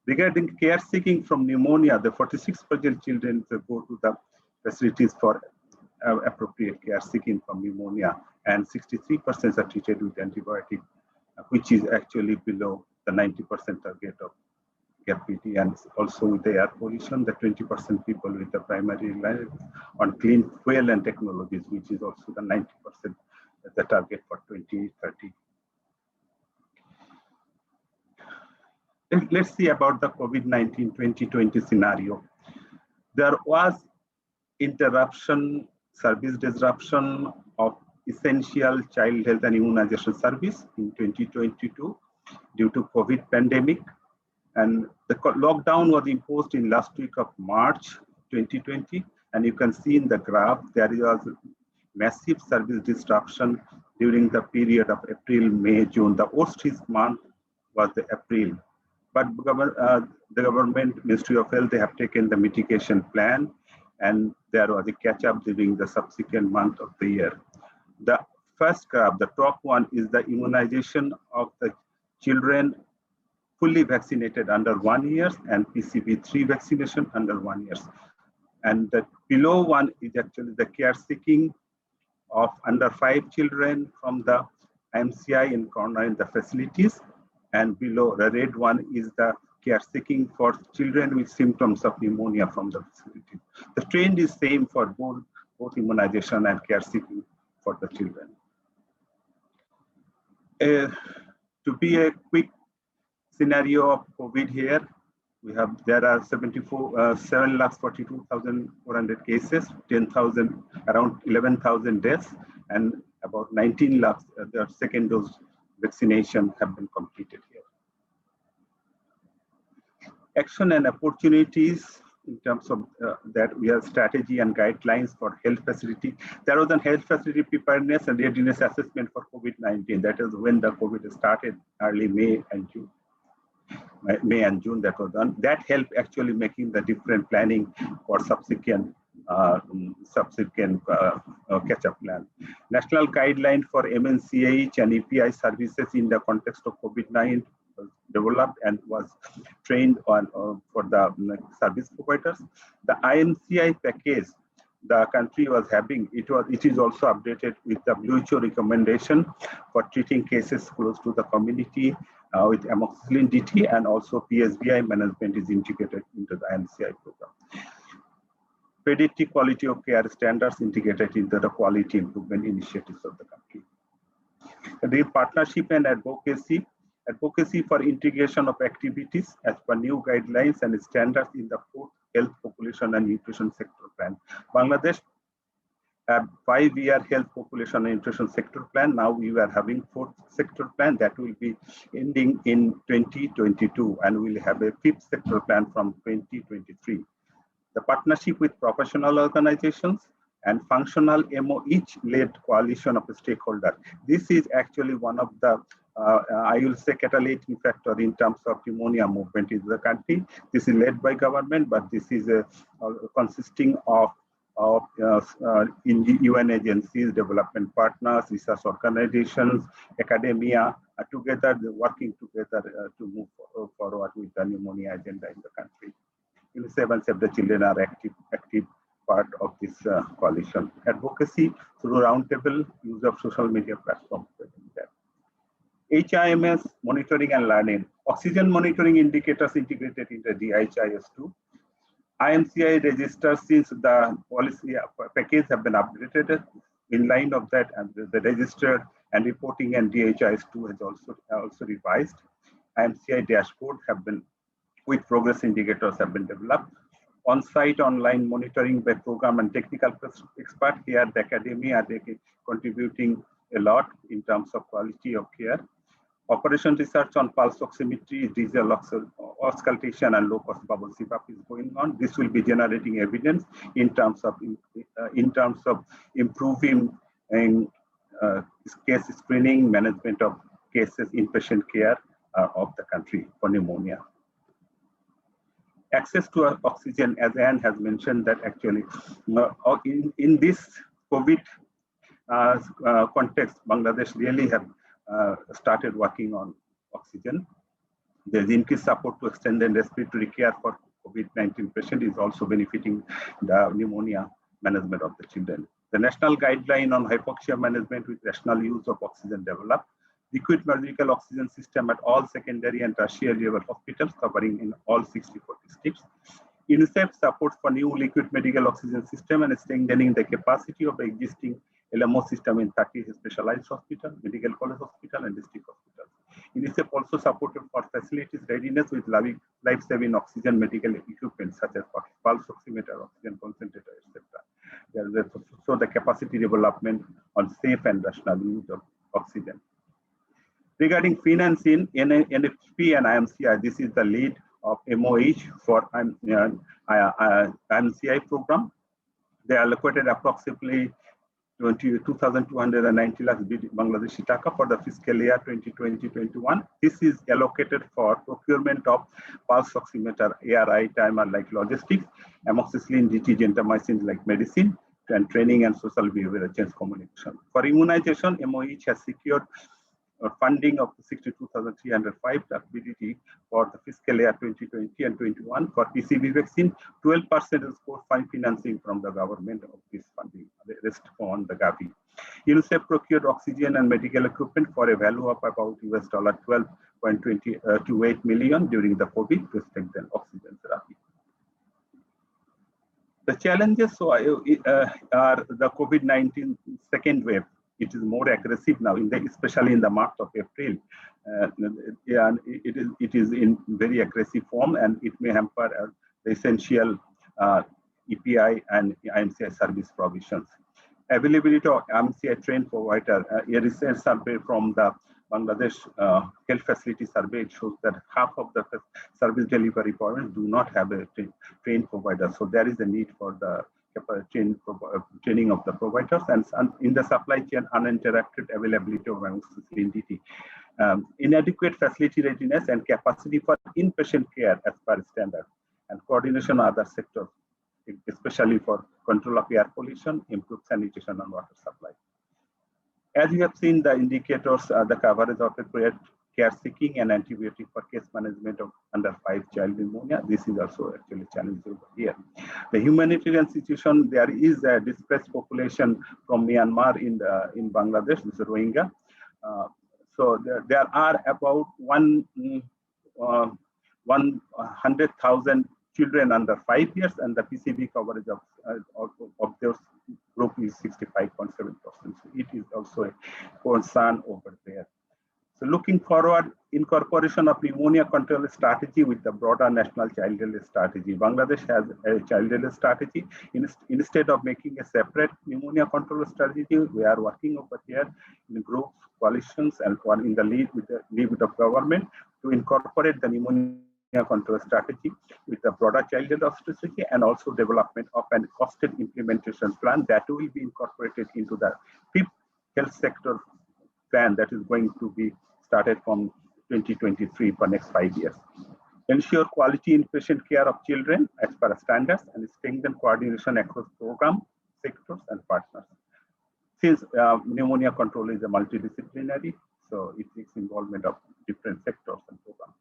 regarding care seeking from pneumonia, the 46% children go to the facilities for appropriate care seeking from pneumonia, and 63% are treated with antibiotic, which is actually below the 90% target of GAP PD, and also with the air pollution, the 20% people with the primary reliance on clean fuel and technologies, which is also the 90% the target for 2030. Let's see about the COVID-19 2020 scenario. There was interruption, service disruption of essential child health and immunization service in 2022 due to COVID pandemic. And the lockdown was imposed in last week of March 2020. And you can see in the graph, there was massive service disruption during the period of April, May, June. The worst month was the April. But the government, Ministry of Health, they have taken the mitigation plan, and there was a catch up during the subsequent month of the year. The first graph, the top one, is the immunization of the children fully vaccinated under 1 year and PCV3 vaccination under 1 year. And the below one is actually the care seeking of under 5 children from the MCI in corner in the facilities. And below the red one is the care seeking for children with symptoms of pneumonia from the facility. The trend is same for both immunization and care seeking for the children. To be a quick scenario of COVID here, there are 7,42,400 cases, around 11,000 deaths, and about 19 lakhs, their second dose vaccination have been completed here. Action and opportunities in terms of that we have strategy and guidelines for health facility. There was a health facility preparedness and readiness assessment for COVID-19. That is when the COVID started, early May and June. May and June that was done. That helped actually making the different planning for subsequent subsequent catch-up plan. National guideline for MNCH and EPI services in the context of COVID-19 was developed and was trained on for the service providers. The IMCI package the country was having, it is also updated with the WHO recommendation for treating cases close to the community with amoxicillin DT, and also PSBI management is integrated into the IMCI program. Predictive quality of care standards integrated into the quality improvement initiatives of the country. The partnership and advocacy for integration of activities as per new guidelines and standards in the fourth health, population and nutrition sector plan. Bangladesh have 5-year health, population and nutrition sector plan. Now we are having fourth sector plan that will be ending in 2022, and we'll have a fifth sector plan from 2023. The partnership with professional organizations and functional MO each led coalition of stakeholders. This is actually one of the I will say catalytic factor in terms of pneumonia movement in the country. This is led by government, but this is consisting of UN agencies, development partners, research organizations, academia, together working together to move forward with the pneumonia agenda in the country. UNICEF and Save the Children are active part of this coalition. Advocacy through roundtable, use of social media platforms. HIMS monitoring and learning. Oxygen monitoring indicators integrated in the DHIS2. IMCI registers, since the policy package have been updated in line of that, and the registered and reporting and DHIS2 has also revised. IMCI dashboard have been with progress indicators have been developed. On-site online monitoring by program and technical expert. Here the academia are contributing a lot in terms of quality of care. Operation research on pulse oximetry, diesel auscultation, and low-cost bubble CPAP is going on. This will be generating evidence in terms of improving case screening, management of cases, inpatient care of the country for pneumonia. Access to oxygen, as Anne has mentioned, that actually in this COVID context, Bangladesh really have started working on oxygen. There's increased support to extended respiratory care for COVID-19 patient is also benefiting the pneumonia management of the children. The national guideline on hypoxia management with rational use of oxygen developed. Liquid medical oxygen system at all secondary and tertiary level hospitals covering in all 64 districts. UNICEF support for new liquid medical oxygen system and strengthening the capacity of the existing LMO system in 30 specialized hospitals, medical college hospital, and district hospitals. UNICEF also supported for facilities readiness with life-saving oxygen medical equipment such as pulse oximeter, oxygen concentrator, etc. So the capacity development on safe and rational use of oxygen. Regarding financing, NFP and IMCI, this is the lead of MOH for IMCI program. They allocated approximately 22,290 lakhs Bangladeshi taka for the fiscal year 2020-21. This is allocated for procurement of pulse oximeter, ARI timer like logistics, amoxicillin, DT, gentamicin like medicine, and training and social behavioral change communication. For immunization, MOH has secured funding of 62,305 BDT for the fiscal year 2020 and 21 for PCV vaccine. 12% is fund financing from the government of this funding, the rest on the Gavi. UNICEF procured oxygen and medical equipment for a value of about US $12.28 million during the COVID to strengthen oxygen therapy. The challenges are the COVID-19 second wave. It is more aggressive now, especially in the month of April. It is in very aggressive form, and it may hamper the essential EPI and IMCI service provisions. Availability of IMCI trained provider. A recent survey from the Bangladesh Health Facility Survey shows that half of the service delivery providers do not have a trained provider. So there is a need for the training of the providers, and in the supply chain, uninterrupted availability of amoxicillin DT. Inadequate facility readiness and capacity for inpatient care as per standard, and coordination of other sectors, especially for control of air pollution, improve sanitation and water supply. As you have seen, the indicators are the coverage of the care seeking and antibiotic for case management of under 5 child pneumonia. This is also actually challenging over here. The humanitarian situation, there is a displaced population from Myanmar in Bangladesh, this is Rohingya. So there are about 100,000 children under 5 years, and the PCV coverage of those group is 65.7%. So it is also a concern over there. So looking forward, incorporation of pneumonia control strategy with the broader national child health strategy. Bangladesh has a child health strategy. Instead of making a separate pneumonia control strategy, we are working over here in groups, coalitions, and in the lead with the government to incorporate the pneumonia control strategy with the broader child health strategy, and also development of an costed implementation plan that will be incorporated into the 5th health sector plan that is going to be started from 2023 for next 5 years. Ensure quality in patient care of children as per standards, and strengthen coordination across program, sectors, and partners. Since pneumonia control is a multidisciplinary, so it takes involvement of different sectors and programs.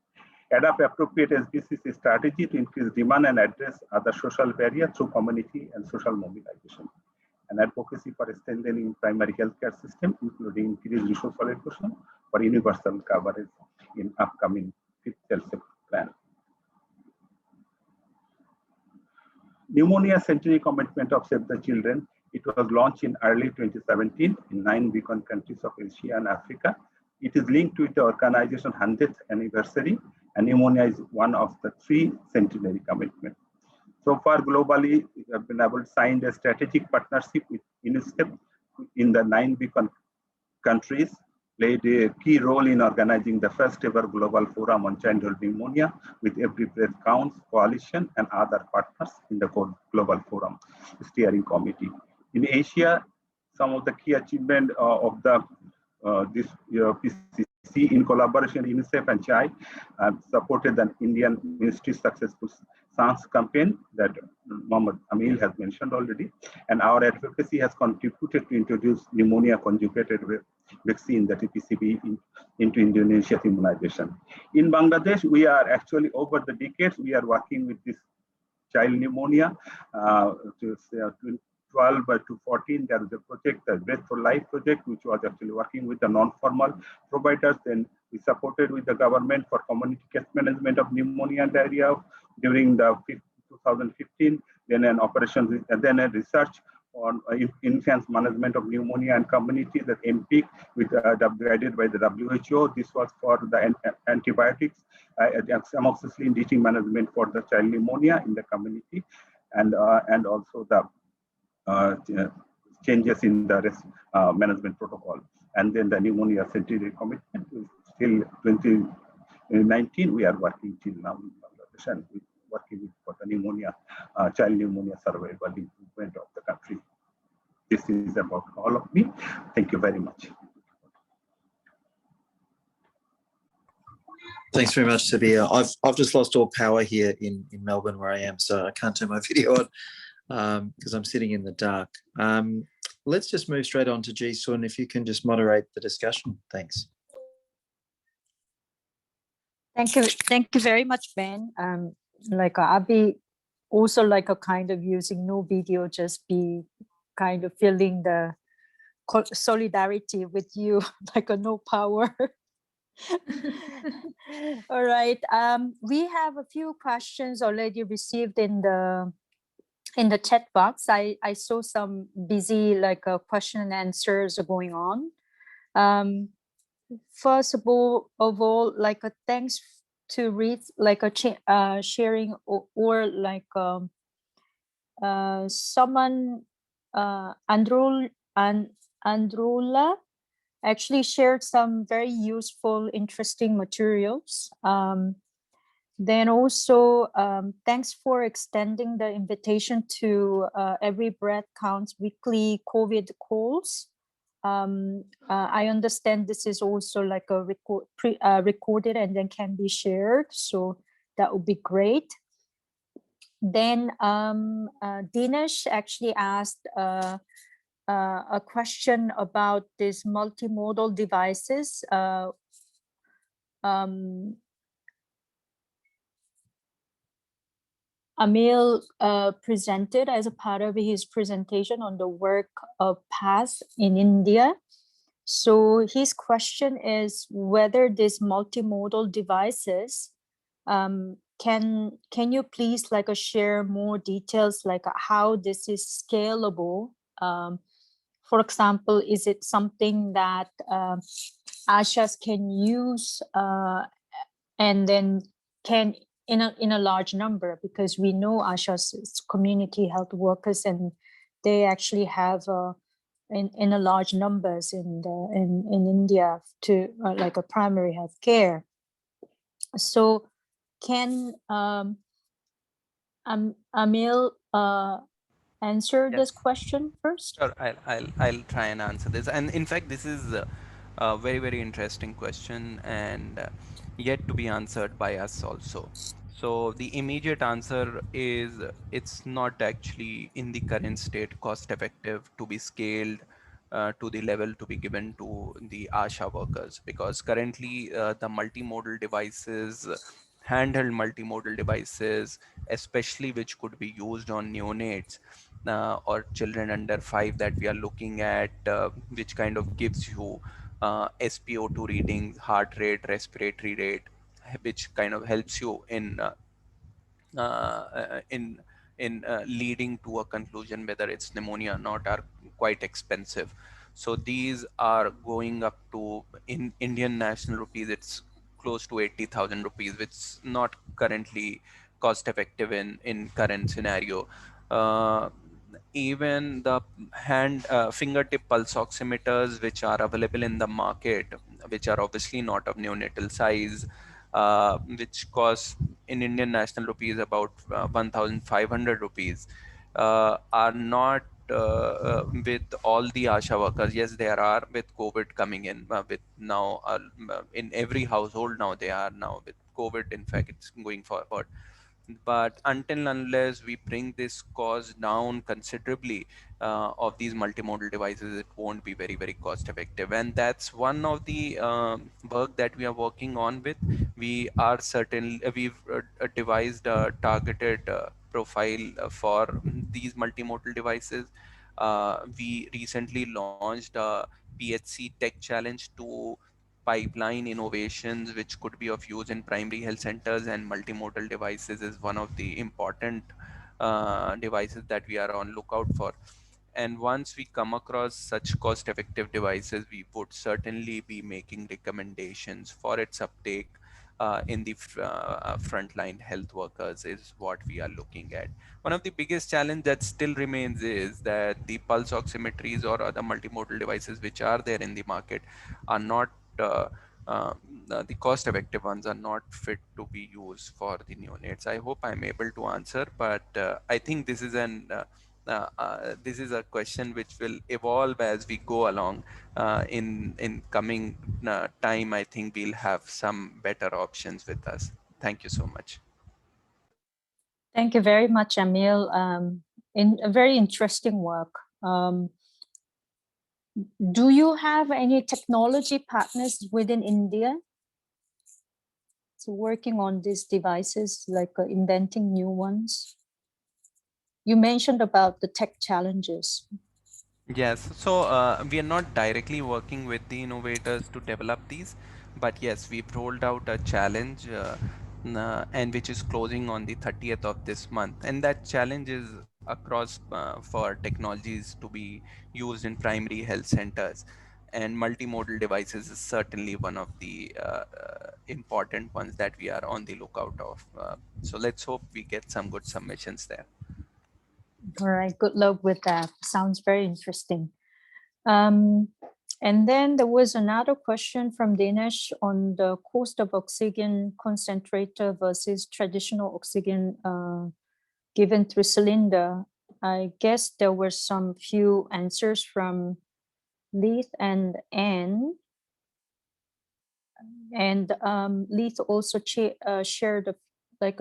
Adopt appropriate SDCC strategy to increase demand and address other social barriers through community and social mobilization. And advocacy for strengthening primary healthcare system, including increased resource allocation for universal coverage in upcoming 5th health sector plan. Pneumonia Centenary Commitment of Save the Children. It was launched in early 2017 in 9 beacon countries of Asia and Africa. It is linked to the organization's 100th anniversary, and pneumonia is one of the 3 centenary commitments. So far, globally, we have been able to sign a strategic partnership with UNICEF in the 9 beacon countries, played a key role in organizing the first ever global forum on childhood pneumonia with Every Breath Counts Coalition and other partners in the global forum steering committee. In Asia, some of the key achievement of the this PCC in collaboration with UNICEF and CHAI supported the Indian Ministry's successful SAHS campaign that Mohammed Amil has mentioned already, and our advocacy has contributed to introduce pneumonia conjugated vaccine, that is PCV, into Indonesia's immunization. In Bangladesh, we are actually over the decades, we are working with this child pneumonia to 12 to 14, there is a project, the Breath for Life project, which was actually working with the non-formal providers. Then we supported with the government for community case management of pneumonia and diarrhea during the 2015. Then an operation, and then a research on infants management of pneumonia and communities at MPIC, with guided by the WHO. This was for the antibiotics, amoxicillin teaching management for the child pneumonia in the community, and also the changes in the risk management protocol. And then the Pneumonia Centenary Commitment, till 2019, we are working till now in Bangladesh, and working for the pneumonia, child pneumonia survival improvement of the country. This is about all of me. Thank you very much. Thanks very much, Sabir. I've just lost all power here in Melbourne where I am, so I can't turn my video on because I'm sitting in the dark. Let's just move straight on to Ji-Sun. If you can just moderate the discussion. Thanks. Thank you very much, Ben. I'll be also kind of using no video, just be kind of feeling the solidarity with you, no power. All right. We have a few questions already received in the chat box. I saw some busy question and answers going on. First of all, thanks to read sharing or someone Androla actually shared some very useful, interesting materials. Then also, thanks for extending the invitation to Every Breath Counts weekly COVID calls. I understand this is also recorded and then can be shared, so that would be great. Then Dinesh actually asked a question about these multimodal devices. Amil presented as a part of his presentation on the work of PATH in India. So his question is whether these multimodal devices, can you please like share more details like how this is scalable? For example, is it something that ASHAs can use and then can in a large number, because we know ASHAs is community health workers and they actually have in a large numbers in India to like a primary health care. So can Amil answer this Yes. question first? Sure, I'll try and answer this. And in fact, this is a very, very interesting question and yet to be answered by us also. So the immediate answer is it's not actually in the current state cost effective to be scaled to the level to be given to the ASHA workers, because currently the multimodal devices, handheld multimodal devices, especially which could be used on neonates, or children under 5 that we are looking at, which kind of gives you SpO2 readings, heart rate, respiratory rate, which kind of helps you in leading to a conclusion whether it's pneumonia or not, are quite expensive. So these are going up to, in Indian national rupees, it's close to 80,000 rupees, which is not currently cost effective in current scenario. Uh, Even the fingertip pulse oximeters which are available in the market, which are obviously not of neonatal size, which cost in Indian national rupees about 1,500 rupees, are not with all the ASHA workers. Yes, there are with COVID coming in, with now in every household now they are now with COVID. In fact, it's going forward. But until unless we bring this cost down considerably of these multimodal devices, it won't be very, very cost effective. And that's one of the work that we are working on with. We are certainly, we've devised a targeted profile for these multimodal devices. We recently launched a PHC Tech Challenge to pipeline innovations which could be of use in primary health centers, and multimodal devices is one of the important devices that we are on lookout for. And once we come across such cost effective devices, we would certainly be making recommendations for its uptake in the frontline health workers, is what we are looking at. One of the biggest challenge that still remains is that the pulse oximetries or other multimodal devices which are there in the market are not uh, uh, the cost effective ones are not fit to be used for the neonates. I hope I'm able to answer, but I think this is a question which will evolve as we go along. In coming time, I think we'll have some better options with us. Thank you so much. Thank you very much, Emil. In a very interesting work. Do you have any technology partners within India? So working on these devices, like inventing new ones. You mentioned about the tech challenges. Yes, so we are not directly working with the innovators to develop these, but yes, we've rolled out a challenge and which is closing on the 30th of this month. And that challenge is across for technologies to be used in primary health centers. And multimodal devices is certainly one of the important ones that we are on the lookout of. So let's hope we get some good submissions there. All right, good luck with that. Sounds very interesting. And then there was another question from Dinesh on the cost of oxygen concentrator versus traditional oxygen given through cylinder. I guess there were some few answers from Leith and Anne. And Leith also shared like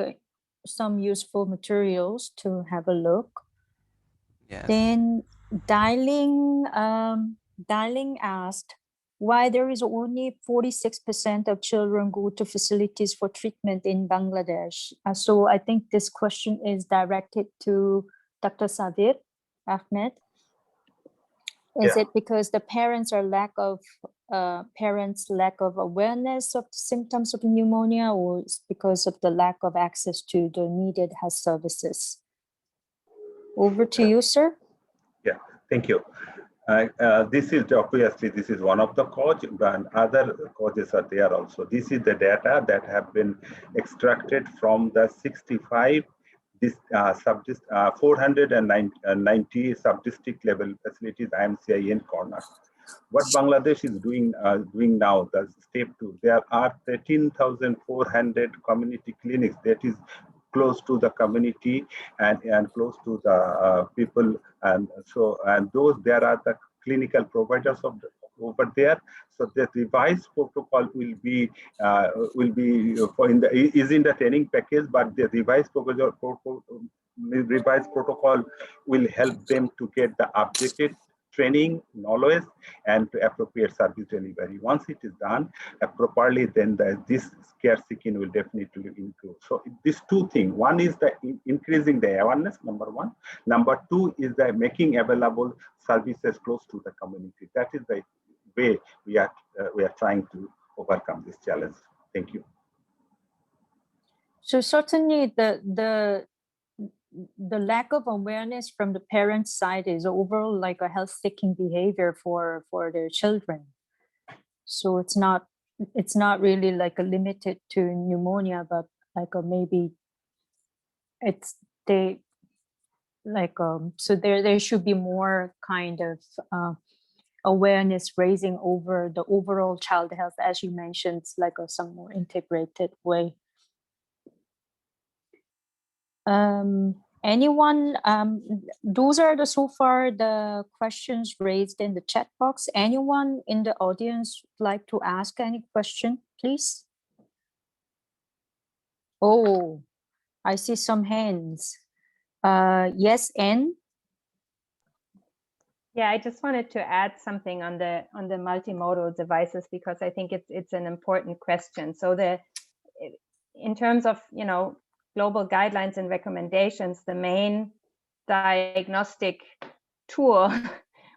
some useful materials to have a look. Yes. Then Darling asked why there is only 46% of children go to facilities for treatment in Bangladesh. So I think this question is directed to Dr. Sabir Ahmed. Is it because the parents lack of awareness of the symptoms of pneumonia, or is because of the lack of access to the needed health services? Over to you, sir. Yeah, thank you. This is obviously, this is one of the causes, but other causes are there also. This is the data that have been extracted from the 65 490 sub-district level facilities IMCI in corner. What Bangladesh is doing now, the step 2, there are 13,400 community clinics that is close to the community and close to the people, and so there are the clinical providers over there. So the revised protocol will be is in the training package, but the revised protocol will help them to get the updated training, knowledge, and appropriate service delivery. Once it is done properly, then this care seeking will definitely improve. So these two things: one is the increasing the awareness, number one. Number two is the making available services close to the community. That is the way we are trying to overcome this challenge. Thank you. So certainly the lack of awareness from the parents' side is overall like a health-seeking behavior for their children. So it's not really like a limited to pneumonia, but like maybe it's so there should be more kind of awareness raising over the overall child health, as you mentioned. It's like some more integrated way. Anyone, those are so far the questions raised in the chat box. Anyone in the audience like to ask any question, please? Oh, I see some hands. Yes, Anne? Yeah, I just wanted to add something on the multimodal devices, because I think it's an important question. So in terms of, global guidelines and recommendations, the main diagnostic tool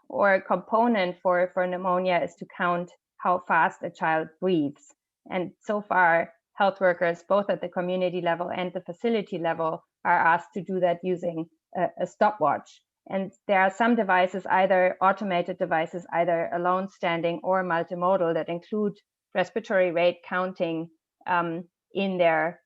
or component for pneumonia is to count how fast a child breathes. And so far, health workers, both at the community level and the facility level, are asked to do that using a stopwatch. And there are some devices, either automated devices, either alone standing or multimodal, that include respiratory rate counting in their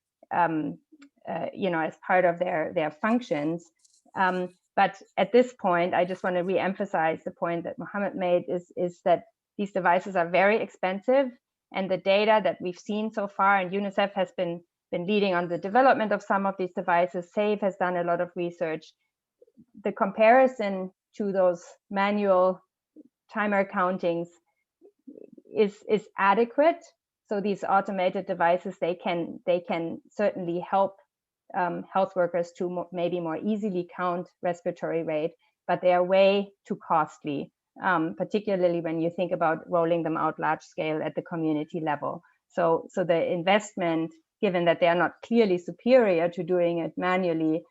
as part of their functions. But at this point, I just want to re-emphasize the point that Mohammed made, is that these devices are very expensive, and the data that we've seen so far, and UNICEF has been leading on the development of some of these devices, SAVE has done a lot of research. The comparison to those manual timer countings is adequate. So these automated devices, they can certainly help health workers to maybe more easily count respiratory rate, but they are way too costly, particularly when you think about rolling them out large scale at the community level. So the investment, given that they are not clearly superior to doing it manually,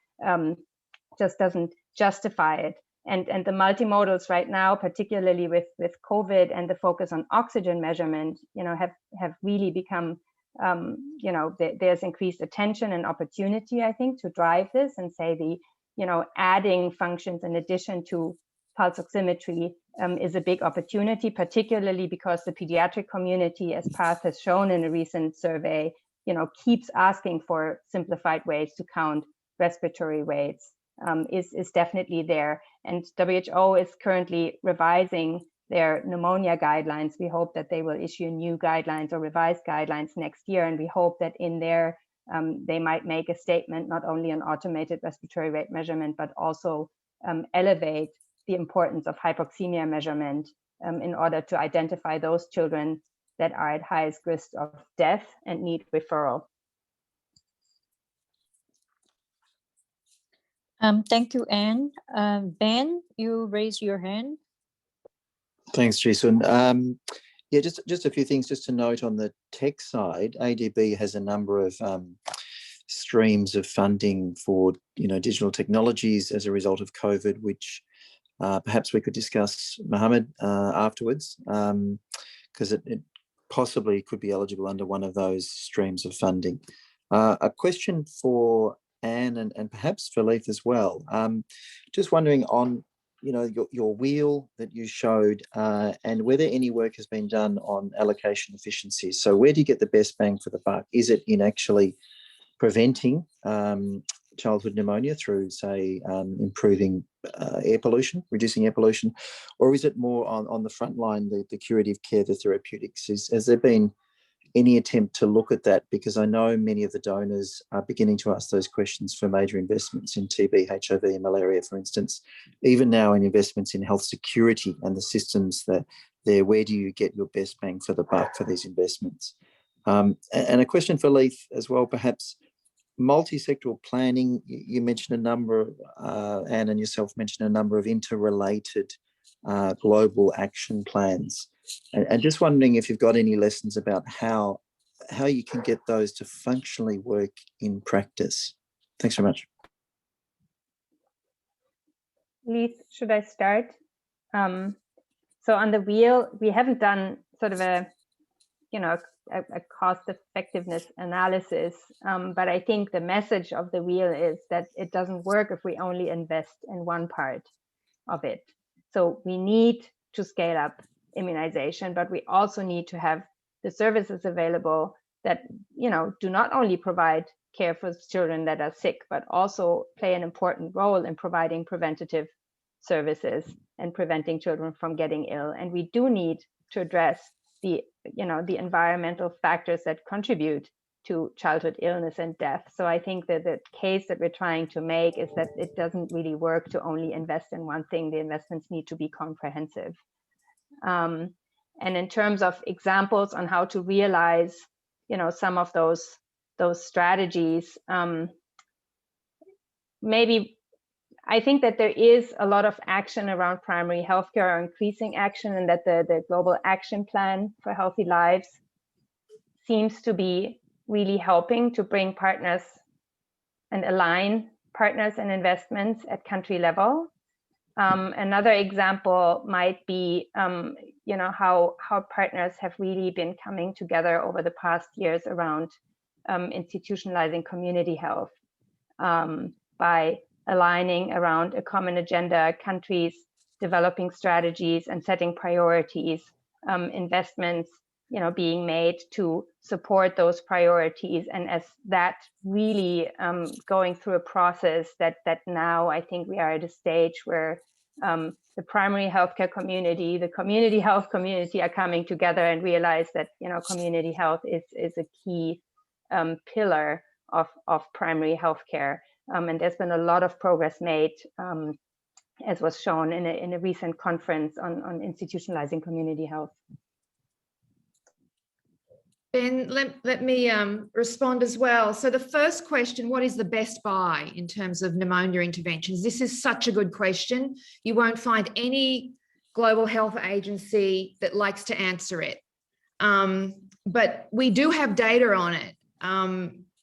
just doesn't justify it. And the multimodals right now, particularly with COVID and the focus on oxygen measurement, have really become, there's increased attention and opportunity, I think, to drive this and say adding functions in addition to pulse oximetry is a big opportunity, particularly because the pediatric community, as Parth has shown in a recent survey, keeps asking for simplified ways to count respiratory rates. Is definitely there. And WHO is currently revising their pneumonia guidelines. We hope that they will issue new guidelines or revised guidelines next year. And we hope that in there, they might make a statement not only on automated respiratory rate measurement, but also elevate the importance of hypoxemia measurement in order to identify those children that are at highest risk of death and need referral. Thank you, Anne. Ben, you raise your hand. Thanks, Jisun. Yeah, just a few things just to note on the tech side. ADB has a number of streams of funding for digital technologies as a result of COVID, which perhaps we could discuss, Mohammed, afterwards, because it possibly could be eligible under one of those streams of funding. A question for Anne and perhaps for Leith as well. Just wondering on your wheel that you showed and whether any work has been done on allocation efficiency. So where do you get the best bang for the buck? Is it in actually preventing childhood pneumonia through, say, improving air pollution, reducing air pollution, or is it more on the front line, the curative care, the therapeutics? Has there been any attempt to look at that? Because I know many of the donors are beginning to ask those questions for major investments in TB, HIV and malaria, for instance, even now in investments in health security and the systems that there, where do you get your best bang for the buck for these investments? And a question for Leith as well, perhaps. Multi-sectoral planning, you mentioned a number, Anne and yourself mentioned a number of interrelated global action plans. And just wondering if you've got any lessons about how you can get those to functionally work in practice. Thanks very much. Leith, should I start? So on the wheel, we haven't done sort of a cost effectiveness analysis, but I think the message of the wheel is that it doesn't work if we only invest in one part of it. So we need to scale up immunization, but we also need to have the services available that do not only provide care for children that are sick, but also play an important role in providing preventative services and preventing children from getting ill. And we do need to address the environmental factors that contribute to childhood illness and death. So I think that the case that we're trying to make is that it doesn't really work to only invest in one thing. The investments need to be comprehensive. And in terms of examples on how to realize, some of those strategies, maybe I think that there is a lot of action around primary healthcare, or increasing action, and that the Global Action Plan for Healthy Lives seems to be really helping to bring partners and align partners and investments at country level. Another example might be, how partners have really been coming together over the past years around institutionalizing community health by aligning around a common agenda, countries developing strategies and setting priorities, investments, being made to support those priorities. And as that really going through a process that now I think we are at a stage where the primary healthcare community, the community health community are coming together and realize that, community health is a key pillar of primary healthcare. And there's been a lot of progress made, as was shown in a recent conference on institutionalizing community health. Ben, let me respond as well. So the first question, what is the best buy in terms of pneumonia interventions? This is such a good question. You won't find any global health agency that likes to answer it. But we do have data on it.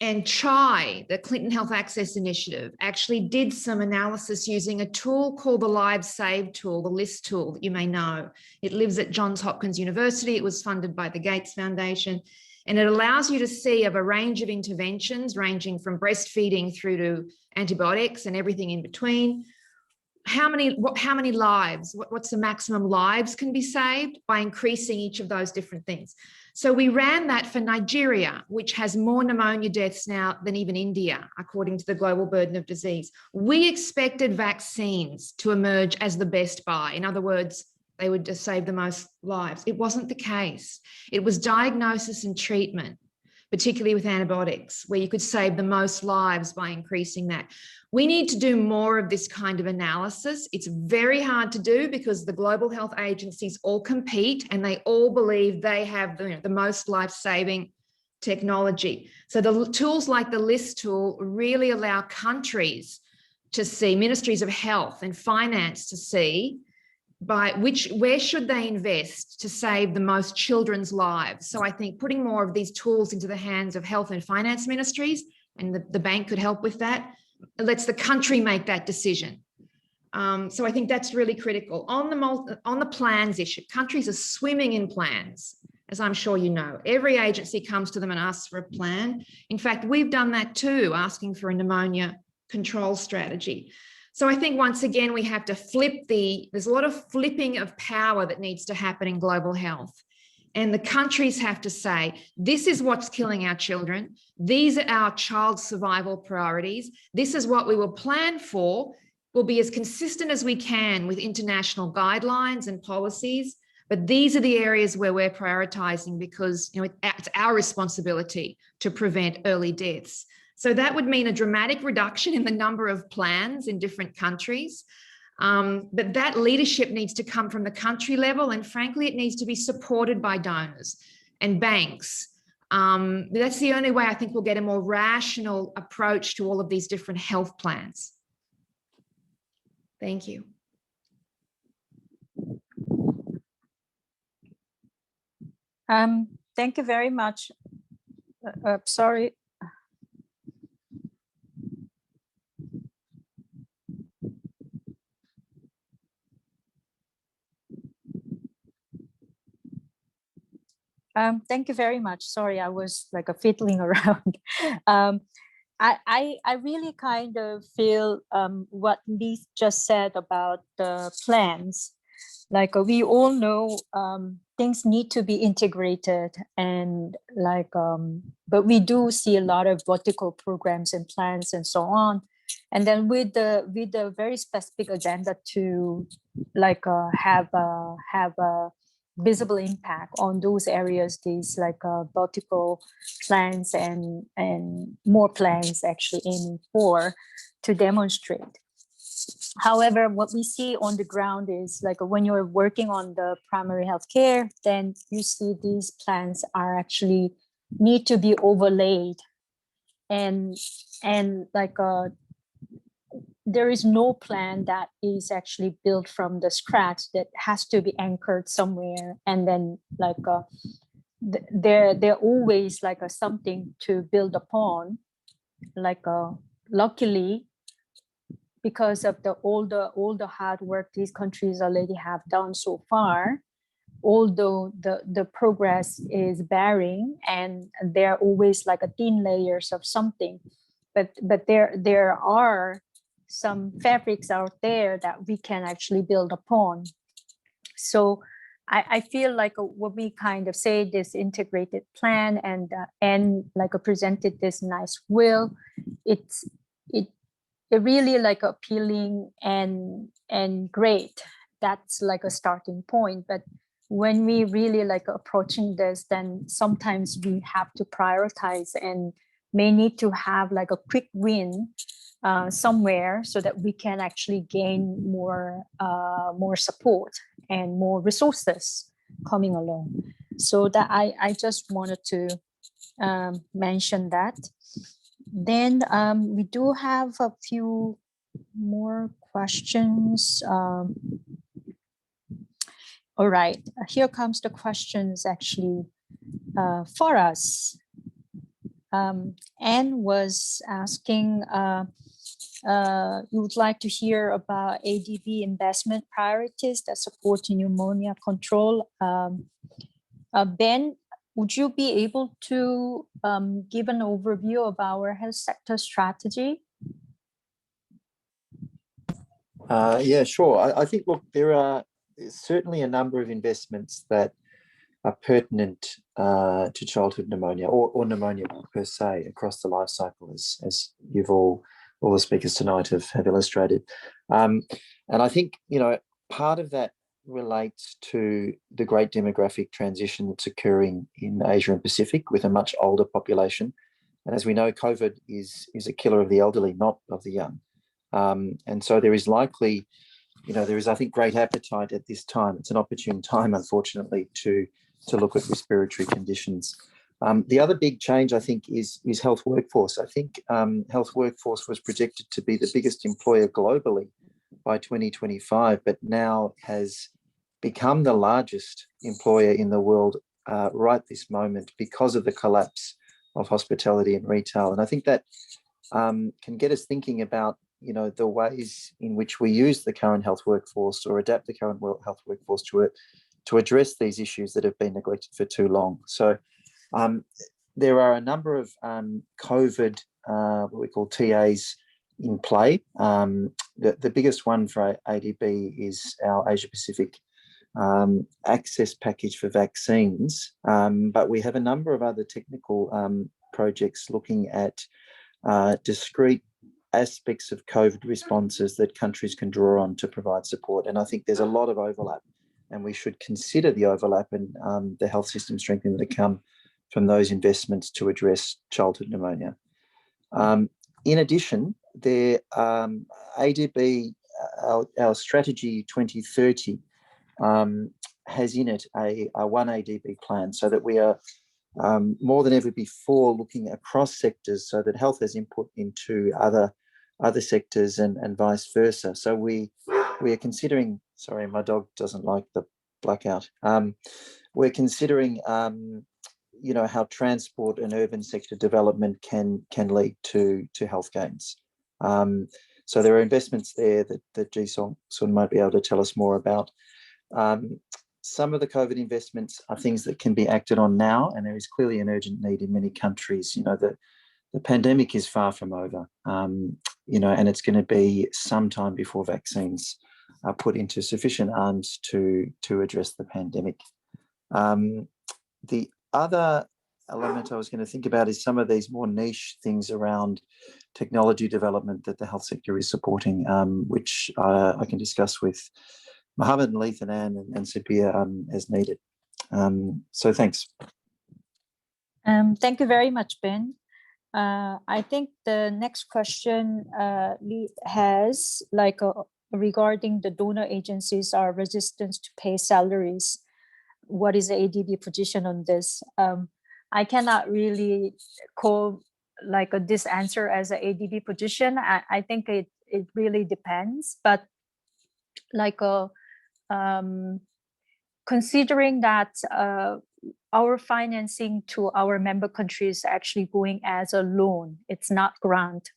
And CHI, the Clinton Health Access Initiative, actually did some analysis using a tool called the Lives Saved tool, the LIST tool that you may know. It lives at Johns Hopkins University. It was funded by the Gates Foundation. And it allows you to see of a range of interventions ranging from breastfeeding through to antibiotics and everything in between. How many lives, what's the maximum lives can be saved by increasing each of those different things. So we ran that for Nigeria, which has more pneumonia deaths now than even India, according to the Global Burden of Disease. We expected vaccines to emerge as the best buy. In other words, they would just save the most lives. It wasn't the case. It was diagnosis and treatment, particularly with antibiotics, where you could save the most lives by increasing that. We need to do more of this kind of analysis. It's very hard to do because the global health agencies all compete and they all believe they have the most life-saving technology. So the tools like the LIST tool really allow countries to see, ministries of health and finance to see where should they invest to save the most children's lives. So I think putting more of these tools into the hands of health and finance ministries, and the bank could help with that, lets the country make that decision. So I think that's really critical. On the plans issue, countries are swimming in plans, as I'm sure you know. Every agency comes to them and asks for a plan. In fact, we've done that too, asking for a pneumonia control strategy. So I think once again, we have to there's a lot of flipping of power that needs to happen in global health. And the countries have to say, this is what's killing our children. These are our child survival priorities. This is what we will plan for. We'll be as consistent as we can with international guidelines and policies. But these are the areas where we're prioritizing because it's our responsibility to prevent early deaths. So that would mean a dramatic reduction in the number of plans in different countries. But that leadership needs to come from the country level. And frankly, it needs to be supported by donors and banks. That's the only way I think we'll get a more rational approach to all of these different health plans. Thank you. Thank you very much. Sorry. Thank you very much. Sorry, I was like fiddling around. I really kind of feel what Lee just said about the plans. Like we all know things need to be integrated, and but we do see a lot of vertical programs and plans and so on. And then with the very specific agenda to have a visible impact on those areas, these vertical plans and more plans actually aiming for to demonstrate. However, what we see on the ground is when you're working on the primary health care, then you see these plans are actually need to be overlaid, and there is no plan that is actually built from the scratch that has to be anchored somewhere. And then they're always something to build upon. Luckily, because of all the hard work these countries already have done so far, although the progress is varying and there are always thin layers of something, but there are some fabrics out there that we can actually build upon. So I feel when we kind of say this integrated plan and presented this nice will, it's really appealing and great. That's a starting point. But when we really approaching this, then sometimes we have to prioritize and may need to have a quick win somewhere so that we can actually gain more support and more resources coming along. So that I just wanted to mention that. Then we do have a few more questions. All right, here comes the questions actually for us. Anne was asking, you would like to hear about ADB investment priorities that support pneumonia control. Ben, would you be able to give an overview of our health sector strategy? Yeah, sure. I think, look, there's certainly a number of investments that are pertinent to childhood pneumonia or pneumonia per se across the life cycle, as you've all the speakers tonight have illustrated. And I think, part of that relates to the great demographic transition that's occurring in Asia and Pacific with a much older population. And as we know, COVID is a killer of the elderly, not of the young. And so there is likely, there is, I think, great appetite at this time. It's an opportune time, unfortunately, to look at respiratory conditions. The other big change, I think, is health workforce. I think health workforce was projected to be the biggest employer globally by 2025, but now has become the largest employer in the world right this moment because of the collapse of hospitality and retail. And I think that can get us thinking about, you know, the ways in which we use the current health workforce or adapt the current health workforce to address these issues that have been neglected for too long. So there are a number of COVID, what we call TAs, in play. The biggest one for ADB is our Asia Pacific access package for vaccines, but we have a number of other technical projects looking at discrete aspects of COVID responses that countries can draw on to provide support. And I think there's a lot of overlap, and we should consider the overlap and the health system strengthening that come from those investments to address childhood pneumonia. In addition, there ADB, our strategy 2030 has in it a one ADB plan, so that we are more than ever before looking across sectors, so that health has input into other sectors and vice versa. So we are considering, sorry, my dog doesn't like the blackout. We're considering you know, how transport and urban sector development can lead to health gains. So there are investments there that Ji-Sung might be able to tell us more about. Some of the COVID investments are things that can be acted on now, and there is clearly an urgent need in many countries. You know, the pandemic is far from over, you know, and it's going to be some time before vaccines are put into sufficient arms to address the pandemic. The other element I was going to think about is some of these more niche things around technology development that the health sector is supporting, which I can discuss with Mohammed and Leith and Anne and Sophia as needed. So thanks. Thank you very much, Ben. I think the next question Leith has, like regarding the donor agencies are resistant to pay salaries. What is the ADB position on this? I cannot really call like this answer as an ADB position. I think it really depends, but like considering that our financing to our member countries is actually going as a loan, it's not grant.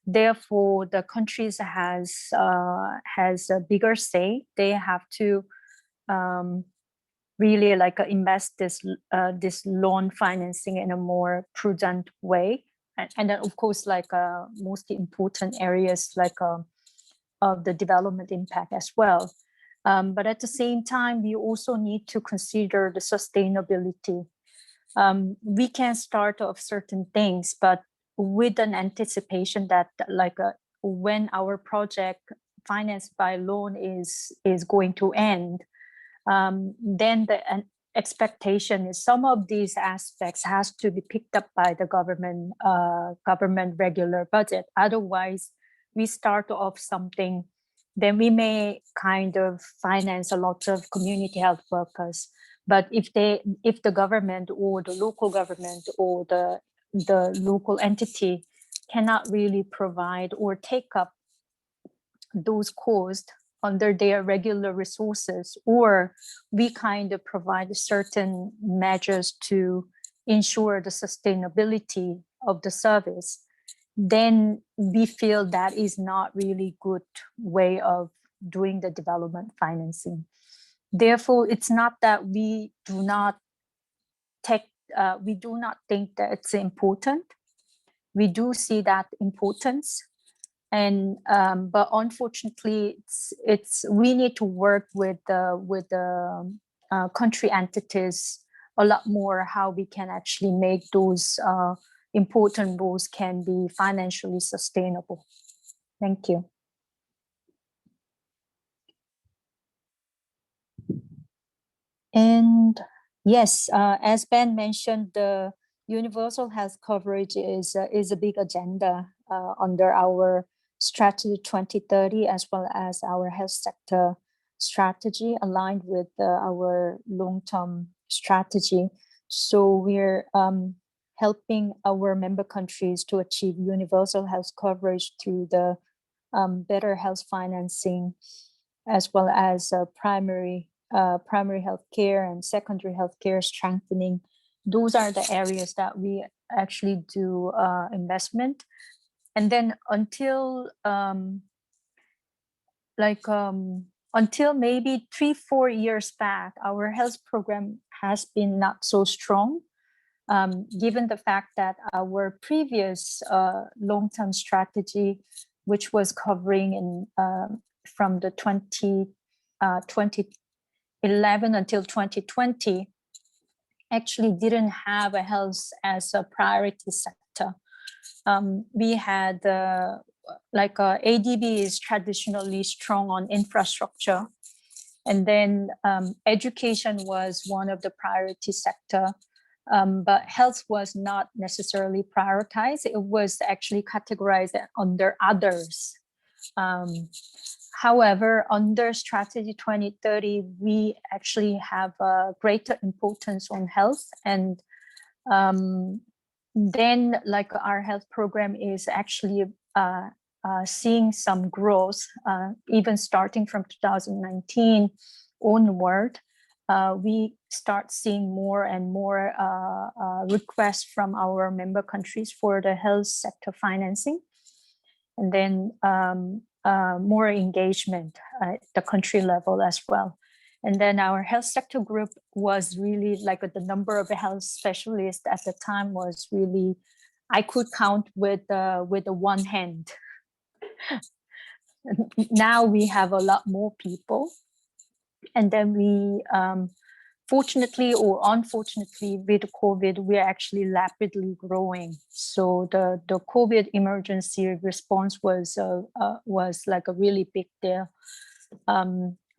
Therefore, the countries has a bigger say. They have to really like invest this loan financing in a more prudent way, and then of course like most important areas like of the development impact as well. But at the same time, we also need to consider the sustainability. We can start off certain things, but with an anticipation that like when our project financed by loan is going to end, then the expectation is some of these aspects has to be picked up by the government regular budget. Otherwise, we start off something, then we may kind of finance a lot of community health workers. But if the government or the local government or the local entity cannot really provide or take up those costs under their regular resources, or we kind of provide certain measures to ensure the sustainability of the service, then we feel that is not really good way of doing the development financing. Therefore, it's not that we do not think that it's important. We do see that importance. And but unfortunately, we need to work with the country entities a lot more, how we can actually make those important goals can be financially sustainable. Thank you. And yes, as Ben mentioned, the universal health coverage is a big agenda under our strategy 2030, as well as our health sector strategy aligned with our long-term strategy. So we're helping our member countries to achieve universal health coverage through the better health financing, as well as primary health care and secondary health care strengthening. Those are the areas that we actually do investment. And then until maybe 3-4 years back, our health program has been not so strong, given the fact that our previous long-term strategy, which was covering in from the 2011 until 2020, actually didn't have a health as a priority sector. We had ADB is traditionally strong on infrastructure, and then education was one of the priority sector, but health was not necessarily prioritized. It was actually categorized under others. However, under Strategy 2030, we actually have a greater importance on health, and then our health program is actually seeing some growth, even starting from 2019 onward. We start seeing more and more requests from our member countries for the health sector financing, and then more engagement at the country level as well. And then our health sector group was really the number of health specialists at the time was really, I could count with one hand. Now we have a lot more people. And then we, fortunately or unfortunately, with COVID, we're actually rapidly growing. So the COVID emergency response was like a really big deal.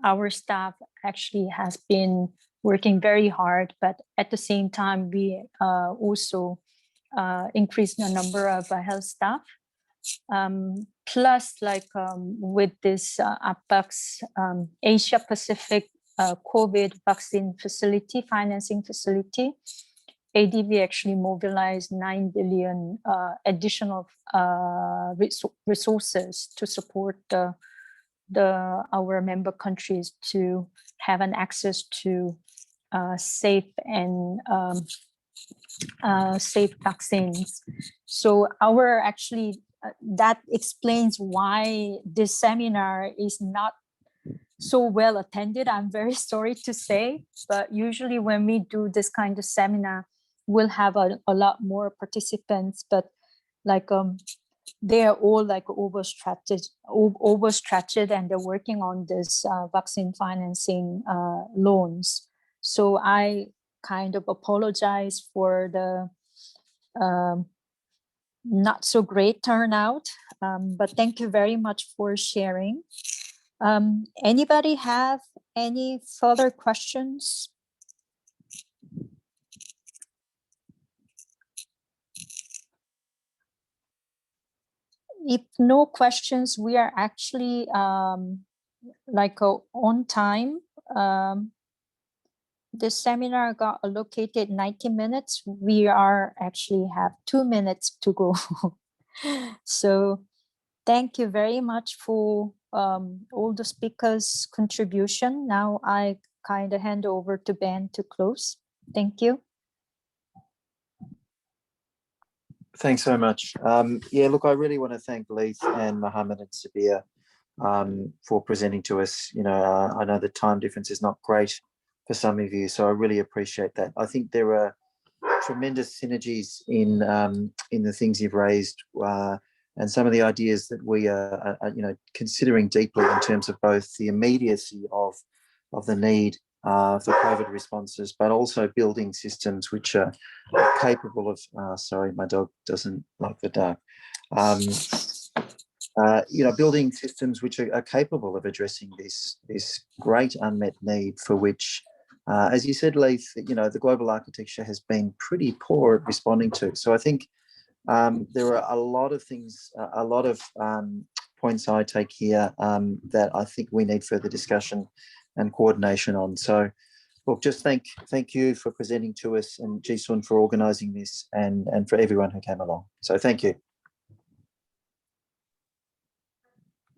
Our staff actually has been working very hard, but at the same time, we also increased the number of health staff. Plus, with this APAC's Asia Pacific COVID vaccine facility, financing facility, ADB actually mobilized 9 billion additional resources to support our member countries to have an access to safe and safe vaccines. So our actually that explains why this seminar is not so well attended. I'm very sorry to say, but usually when we do this kind of seminar, we'll have a lot more participants, but they are all overstretched and they're working on this vaccine financing loans. So I kind of apologize for the not so great turnout, but thank you very much for sharing. Anybody have any further questions? If no questions, we are actually on time. This seminar got allocated 90 minutes. We are actually have 2 minutes to go. So thank you very much for all the speakers' contribution. Now I kind of hand over to Ben to close. Thank you. Thanks so much. Yeah, look, I really want to thank Leith and Mohammed and Sabir for presenting to us. You know, I know the time difference is not great for some of you, so I really appreciate that. I think there are tremendous synergies in the things you've raised and some of the ideas that we are considering deeply in terms of both the immediacy of the need for COVID responses, but also building systems which are capable of, sorry, my dog doesn't like the dark, building systems which are capable of addressing this great unmet need for which, as you said, Leith, the global architecture has been pretty poor at responding to. So I think there are a lot of things, a lot of points I take here that I think we need further discussion and coordination on. So Well, just thank you for presenting to us, and Ji-sun for organising this, and for everyone who came along. So thank you.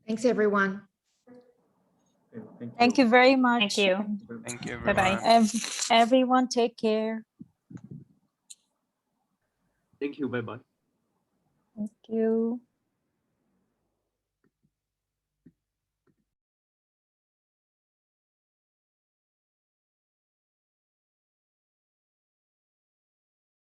Thanks, everyone. Thank you very much. Thank you. Thank you, Bye-bye. everyone. Everyone take care. Thank you. Bye-bye. Thank you.